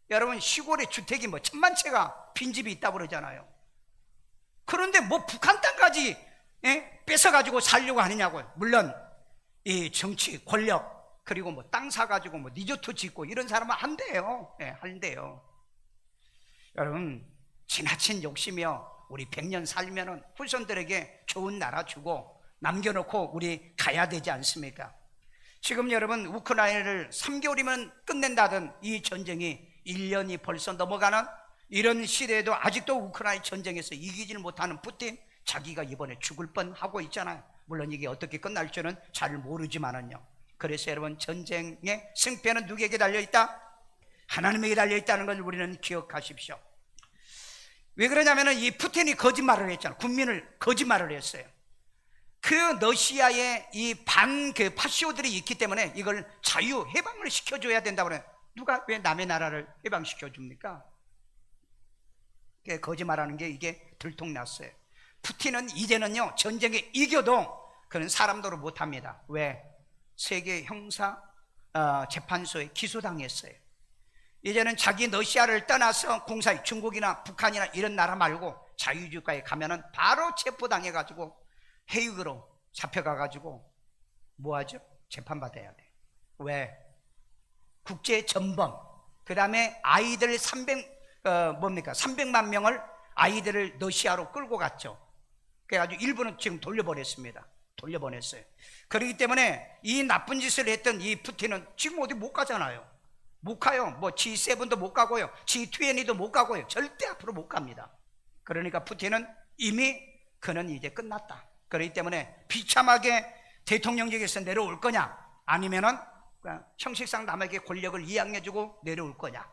여러분, 시골에 주택이 뭐 1000만 채가 빈집이 있다고 그러잖아요. 그런데 뭐 북한 땅까지 뺏어가지고 살려고 하느냐고요. 물론 이 정치, 권력, 그리고 뭐 땅 사가지고 뭐 리조트 짓고 이런 사람은 한대요. 한대요. 여러분, 지나친 욕심이요, 우리 100년 살면은 후손들에게 좋은 나라 주고 남겨놓고 우리 가야 되지 않습니까? 지금 여러분, 우크라이나를 3개월이면 끝낸다던 이 전쟁이 1년이 벌써 넘어가는 이런 시대에도 아직도 우크라이나 전쟁에서 이기질 못하는 푸틴, 자기가 이번에 죽을 뻔하고 있잖아요. 물론 이게 어떻게 끝날 줄은 잘 모르지만은요. 그래서 여러분, 전쟁의 승패는 누구에게 달려있다? 하나님에게 달려있다는 걸 우리는 기억하십시오. 왜 그러냐면은 이 푸틴이 거짓말을 했잖아요. 국민을 거짓말을 했어요. 그 러시아의 이 그 파시오들이 있기 때문에 이걸 자유 해방을 시켜줘야 된다고 그래요. 누가 왜 남의 나라를 해방시켜 줍니까? 거짓말하는 게 이게 들통났어요. 푸틴은 이제는요, 전쟁에 이겨도 그런 사람도로 못합니다. 왜? 세계 형사 재판소에 기소당했어요. 이제는 자기 러시아를 떠나서 공사에 중국이나 북한이나 이런 나라 말고 자유주의국가에 가면은 바로 체포당해가지고 해육으로 잡혀가가지고 뭐하죠? 재판받아야 돼. 왜? 국제전범, 그 다음에 아이들 300만 명을 아이들을 러시아로 끌고 갔죠. 그래가지고 일부는 지금 돌려보냈습니다. 돌려보냈어요. 그렇기 때문에 이 나쁜 짓을 했던 이 푸틴은 지금 어디 못 가잖아요. 못 가요. 뭐 G7도 못 가고요, G20도 못 가고요. 절대 앞으로 못 갑니다. 그러니까 푸틴은 이미 그는 이제 끝났다. 그렇기 때문에 비참하게 대통령직에서 내려올 거냐, 아니면은 형식상 남에게 권력을 이양해주고 내려올 거냐.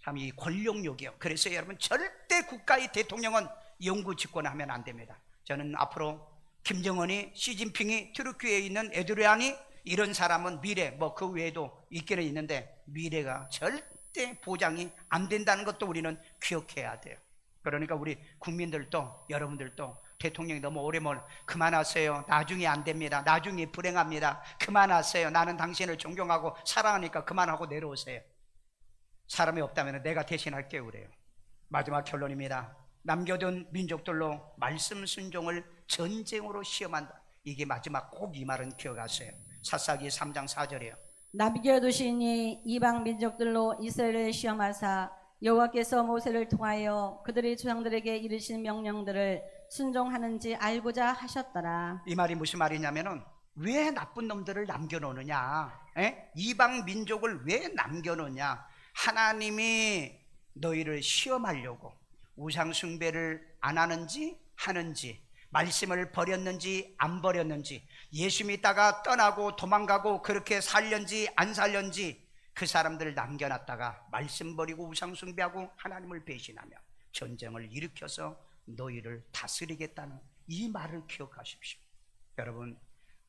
참 이 권력욕이요. 그래서 여러분, 절대 국가의 대통령은 영구 집권하면 안 됩니다. 저는 앞으로 김정은이, 시진핑이, 트루키에 있는 에르도안이 이런 사람은 미래, 뭐 그 외에도 있기는 있는데 미래가 절대 보장이 안 된다는 것도 우리는 기억해야 돼요. 그러니까 우리 국민들도, 여러분들도 대통령이 너무 오래 그만하세요, 나중에 안 됩니다, 나중에 불행합니다, 그만하세요, 나는 당신을 존경하고 사랑하니까 그만하고 내려오세요. 사람이 없다면 내가 대신할게요 그래요. 마지막 결론입니다. 남겨둔 민족들로 말씀 순종을 전쟁으로 시험한다. 이게 마지막 꼭 이 말은 기억하세요. 사사기 3장 4절이에요. 남겨두시니 이방 민족들로 이스라엘을 시험하사 여호와께서 모세를 통하여 그들의 조상들에게 이르신 명령들을 순종하는지 알고자 하셨더라. 이 말이 무슨 말이냐면은, 왜 나쁜 놈들을 남겨놓느냐, 이방 민족을 왜 남겨놓냐, 하나님이 너희를 시험하려고 우상 숭배를 안 하는지 하는지, 말씀을 버렸는지 안 버렸는지, 예수 믿다가 떠나고 도망가고 그렇게 살련지 안 살련지, 그 사람들을 남겨놨다가 말씀 버리고 우상 숭배하고 하나님을 배신하며 전쟁을 일으켜서 너희를 다스리겠다는 이 말을 기억하십시오. 여러분,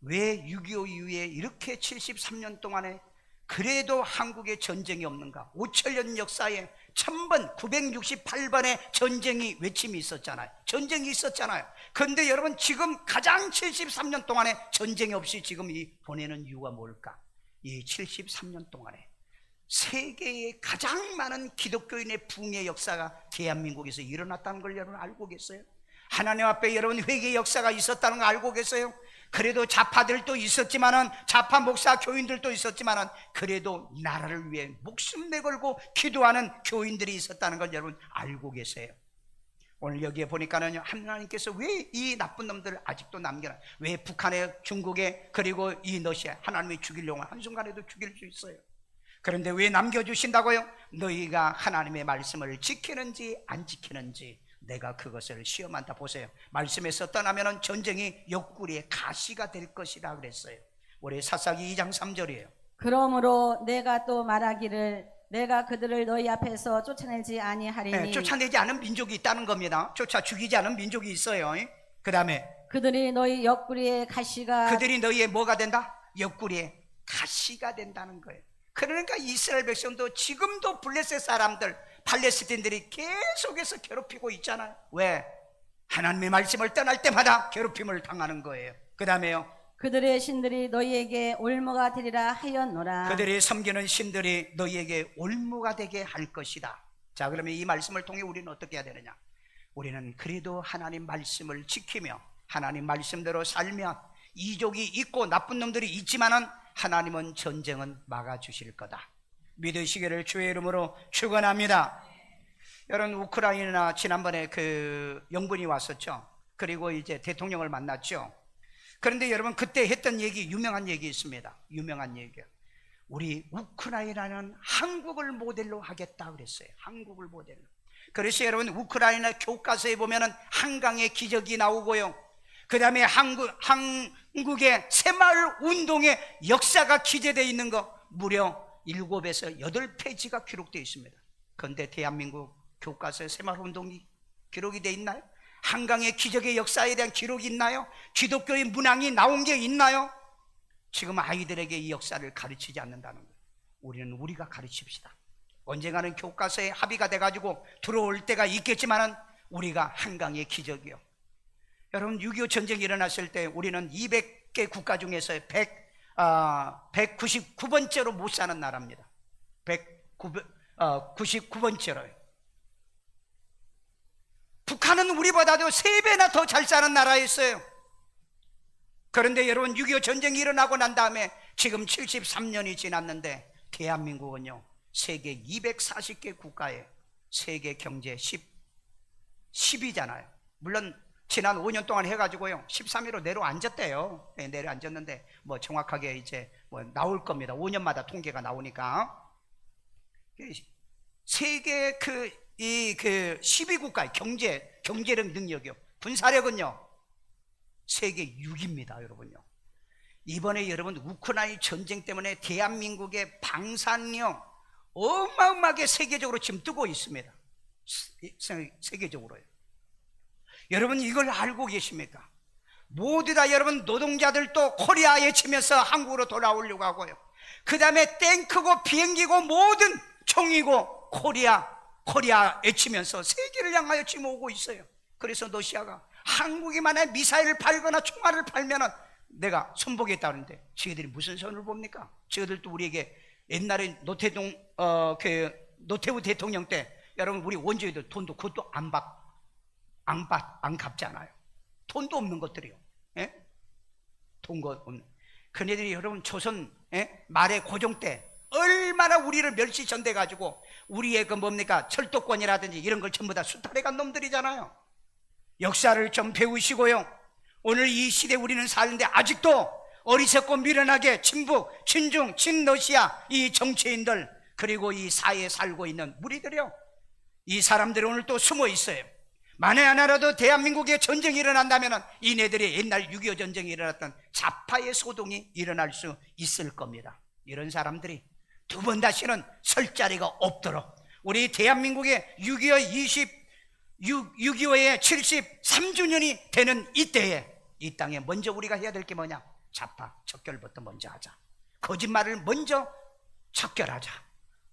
왜 6.25 이후에 이렇게 73년 동안에 그래도 한국에 전쟁이 없는가? 5천년 역사에 1000번 968번의 전쟁이 외침이 있었잖아요. 전쟁이 있었잖아요. 그런데 여러분, 지금 가장 73년 동안에 전쟁이 없이 지금 이 보내는 이유가 뭘까? 이 73년 동안에 세계에 가장 많은 기독교인의 붕의 역사가 대한민국에서 일어났다는 걸 여러분 알고 계세요? 하나님 앞에 여러분 회개의 역사가 있었다는 거 알고 계세요? 그래도 좌파들도 있었지만은, 좌파 목사 교인들도 있었지만은, 그래도 나라를 위해 목숨 내걸고 기도하는 교인들이 있었다는 걸 여러분 알고 계세요? 오늘 여기에 보니까는 하나님께서 왜 이 나쁜 놈들을 아직도 남겨놔? 왜 북한에, 중국에, 그리고 이 러시아 하나님이 죽이려고 한순간에도 죽일 수 있어요. 그런데 왜 남겨주신다고요? 너희가 하나님의 말씀을 지키는지 안 지키는지 내가 그것을 시험한다. 보세요. 말씀에서 떠나면 전쟁이 옆구리에 가시가 될 것이라 그랬어요. 우리 사사기 2장 3절이에요. 그러므로 내가 또 말하기를 내가 그들을 너희 앞에서 쫓아내지 아니하리니 쫓아내지 않은 민족이 있다는 겁니다. 쫓아 죽이지 않은 민족이 있어요. 그 다음에 그들이 너희 옆구리에 가시가 그들이 너희의 뭐가 된다? 옆구리에 가시가 된다는 거예요. 그러니까 이스라엘 백성도 지금도 블레셋 사람들, 팔레스틴들이 계속해서 괴롭히고 있잖아요. 왜? 하나님의 말씀을 떠날 때마다 괴롭힘을 당하는 거예요. 그 다음에요, 그들의 신들이 너희에게 올무가 되리라 하였노라. 그들이 섬기는 신들이 너희에게 올무가 되게 할 것이다. 자, 그러면 이 말씀을 통해 우리는 어떻게 해야 되느냐? 우리는 그래도 하나님 말씀을 지키며 하나님 말씀대로 살면 이족이 있고 나쁜 놈들이 있지만은 하나님은 전쟁은 막아주실 거다. 믿으시기를 주의 이름으로 축원합니다. 여러분, 우크라이나 지난번에 그 영분이 왔었죠. 그리고 이제 대통령을 만났죠. 그런데 여러분, 그때 했던 얘기, 유명한 얘기 있습니다. 유명한 얘기요. 우리 우크라이나는 한국을 모델로 하겠다 그랬어요. 한국을 모델로. 그래서 여러분, 우크라이나 교과서에 보면은 한강의 기적이 나오고요. 그 다음에 한국의 새마을 운동의 역사가 기재되어 있는 거 무려 7에서 8페이지가 기록되어 있습니다. 그런데 대한민국 교과서에 새마을 운동이 기록이 되어 있나요? 한강의 기적의 역사에 대한 기록이 있나요? 기독교의 문항이 나온 게 있나요? 지금 아이들에게 이 역사를 가르치지 않는다는 거예요. 우리는 우리가 가르칩시다. 언젠가는 교과서에 합의가 돼가지고 들어올 때가 있겠지만은 우리가 한강의 기적이요. 여러분, 6.25 전쟁이 일어났을 때 우리는 200개 국가 중에서 199번째로 못 사는 나라입니다. 199번째로요. 북한은 우리보다도 3배나 더 잘 사는 나라였어요. 그런데 여러분, 6.25 전쟁이 일어나고 난 다음에 지금 73년이 지났는데 대한민국은요, 세계 240개 국가에 세계 경제 10위잖아요. 물론 지난 5년 동안 해가지고요 13위로 내려앉았대요. 네, 내려앉았는데 뭐 정확하게 이제 뭐 나올 겁니다. 5년마다 통계가 나오니까. 세계 그 10위 국가의 경제력 능력이요, 군사력은요 세계 6위입니다. 여러분요, 이번에 여러분 우크라이나 전쟁 때문에 대한민국의 방산력 어마어마하게 세계적으로 지금 뜨고 있습니다. 세계적으로요. 여러분, 이걸 알고 계십니까? 모두 다 여러분 노동자들도 코리아에 치면서 한국으로 돌아오려고 하고요. 그 다음에 탱크고 비행기고 모든 총이고 코리아에 치면서 세계를 향하여 지금 오고 있어요. 그래서 러시아가 한국이 만약에 미사일을 팔거나 총알을 팔면은 내가 손보겠다는데 저희들이 무슨 손을 봅니까? 저희들도 우리에게 옛날에 노태우 대통령 때 여러분 우리 원조이들 돈도 그것도 안 갚잖아요. 돈도 없는 것들이요. 예? 돈도 없는. 그네들이 여러분 조선 말의 고종 때 얼마나 우리를 멸시전대 가지고 우리의 그 뭡니까 철도권이라든지 이런 걸 전부 다 수탈해간 놈들이잖아요. 역사를 좀 배우시고요. 오늘 이 시대에 우리는 사는데 아직도 어리석고 미련하게 친북, 친중, 친러시아 이 정치인들 그리고 이 사회에 살고 있는 무리들이요, 이 사람들이 오늘 또 숨어 있어요. 만에 하나라도 대한민국에 전쟁이 일어난다면 이네들이 옛날 6.25 전쟁이 일어났던 좌파의 소동이 일어날 수 있을 겁니다. 이런 사람들이 두 번 다시는 설 자리가 없도록 우리 대한민국의 6.25의 73주년이 되는 이때에 이 땅에 먼저 우리가 해야 될 게 뭐냐? 좌파 척결부터 먼저 하자. 거짓말을 먼저 척결하자.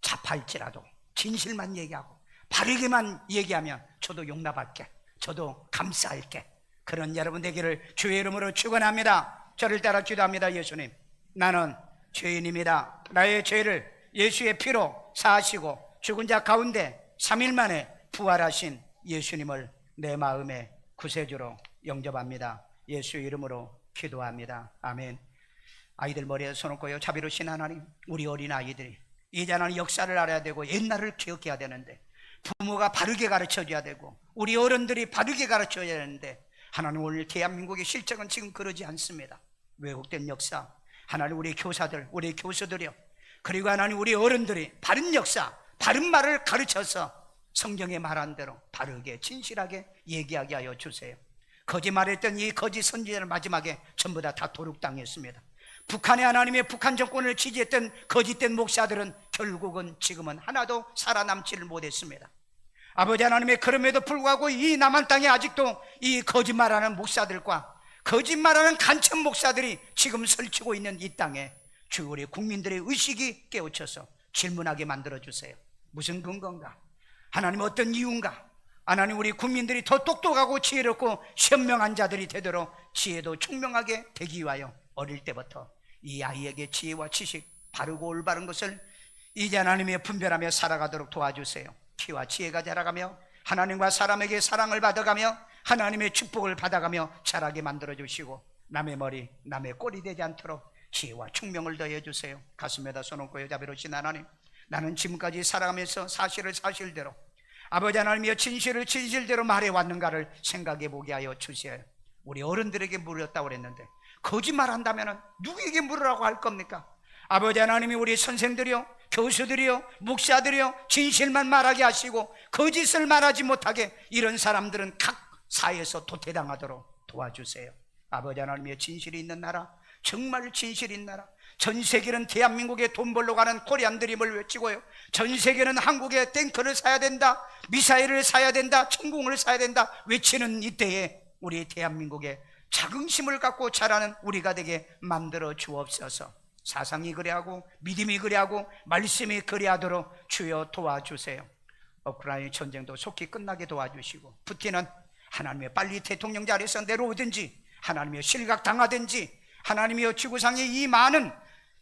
좌파일지라도 진실만 얘기하고 바르게만 얘기하면 저도 용납할게, 저도 감사할게. 그런 여러분 되기를 주의 이름으로 축원합니다. 저를 따라 기도합니다. 예수님, 나는 죄인입니다. 나의 죄를 예수의 피로 사하시고 죽은 자 가운데 3일 만에 부활하신 예수님을 내 마음의 구세주로 영접합니다. 예수 이름으로 기도합니다. 아멘. 아이들 머리에 손 얹고요. 자비로우신 하나님, 우리 어린 아이들이 이제는 역사를 알아야 되고 옛날을 기억해야 되는데 부모가 바르게 가르쳐줘야 되고 우리 어른들이 바르게 가르쳐야 되는데 하나님 오늘 대한민국의 실정은 지금 그러지 않습니다. 왜곡된 역사, 하나님 우리 교사들, 우리 교수들이요, 그리고 하나님 우리 어른들이 바른 역사, 바른 말을 가르쳐서 성경에 말한 대로 바르게 진실하게 얘기하게 하여 주세요. 거짓말했던 이 거짓 선지자를 마지막에 전부 다 도륙당했습니다. 북한의 하나님의 북한 정권을 지지했던 거짓된 목사들은 결국은 지금은 하나도 살아남지를 못했습니다. 아버지 하나님의 그럼에도 불구하고 이 남한 땅에 아직도 이 거짓말하는 목사들과 거짓말하는 간첩 목사들이 지금 설치고 있는 이 땅에 주 우리 국민들의 의식이 깨우쳐서 질문하게 만들어주세요. 무슨 근거인가? 하나님 어떤 이유인가? 하나님 우리 국민들이 더 똑똑하고 지혜롭고 현명한 자들이 되도록 지혜도 총명하게 되기 위하여 어릴 때부터 이 아이에게 지혜와 지식, 바르고 올바른 것을 이제 하나님의 분별하며 살아가도록 도와주세요. 키와 지혜가 자라가며 하나님과 사람에게 사랑을 받아가며 하나님의 축복을 받아가며 자라게 만들어주시고 남의 머리, 남의 꼴이 되지 않도록 지혜와 총명을 더해 주세요. 가슴에다 손얹고 여자비로신 하나님, 나는 지금까지 살아가면서 사실을 사실대로, 아버지 하나님이여 진실을 진실대로 말해왔는가를 생각해 보게 하여 주세요. 우리 어른들에게 물었다고 그랬는데 거짓말한다면 누구에게 물으라고 할 겁니까? 아버지 하나님이 우리 선생들이요, 교수들이요, 목사들이요, 진실만 말하게 하시고 거짓을 말하지 못하게 이런 사람들은 각 사회에서 도태당하도록 도와주세요. 아버지 하나님의 진실이 있는 나라, 정말 진실이 있는 나라, 전 세계는 대한민국에 돈 벌러 가는 코리안 드림을 외치고요, 전 세계는 한국에 탱크를 사야 된다, 미사일을 사야 된다, 천공을 사야 된다 외치는 이때에 우리 대한민국에 자긍심을 갖고 자라는 우리가 되게 만들어 주옵소서. 사상이 그래하고 믿음이 그래하고 말씀이 그래하도록 주여 도와주세요. 우크라이나 전쟁도 속히 끝나게 도와주시고 푸틴은 하나님의 빨리 대통령 자리에서 내려오든지 하나님의 실각당하든지 하나님의 지구상의 이 많은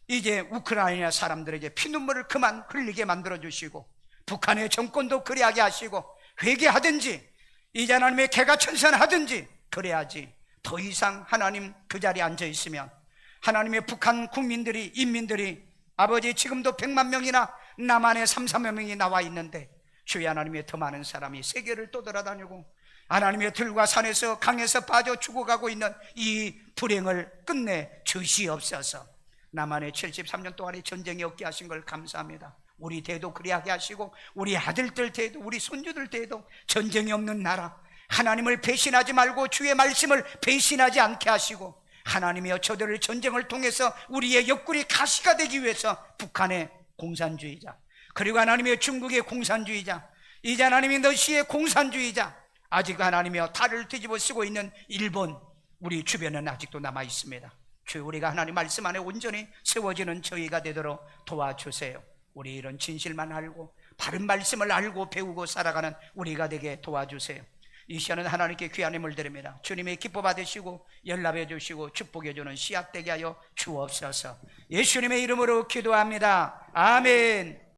이제 우크라이나 사람들에게 피눈물을 그만 흘리게 만들어주시고 북한의 정권도 그래하게 하시고 회개하든지 이제 하나님의 개가천선하든지 그래야지 더 이상 하나님 그 자리에 앉아있으면 하나님의 북한 국민들이, 인민들이 아버지 지금도 100만 명이나 남한에 3, 4만 명이 나와 있는데 주의 하나님의 더 많은 사람이 세계를 떠돌아다니고 하나님의 들과 산에서 강에서 빠져 죽어가고 있는 이 불행을 끝내 주시옵소서. 남한에 73년 동안의 전쟁이 없게 하신 걸 감사합니다. 우리 대도 그리하게 하시고 우리 아들들 대도 우리 손주들 대도 전쟁이 없는 나라, 하나님을 배신하지 말고 주의 말씀을 배신하지 않게 하시고 하나님이여 저들을 전쟁을 통해서 우리의 옆구리 가시가 되기 위해서 북한의 공산주의자, 그리고 하나님의 중국의 공산주의자, 이제 하나님이 러시아의 공산주의자, 아직 하나님이여 달을 뒤집어 쓰고 있는 일본, 우리 주변은 아직도 남아 있습니다. 주 우리가 하나님 말씀 안에 온전히 세워지는 저희가 되도록 도와주세요. 우리 이런 진실만 알고 바른 말씀을 알고 배우고 살아가는 우리가 되게 도와주세요. 이 시간은 하나님께 귀한 힘을 드립니다. 주님의 기뻐 받으시고 연락해 주시고 축복해 주는 씨앗 되게 하여 주옵소서. 예수님의 이름으로 기도합니다. 아멘.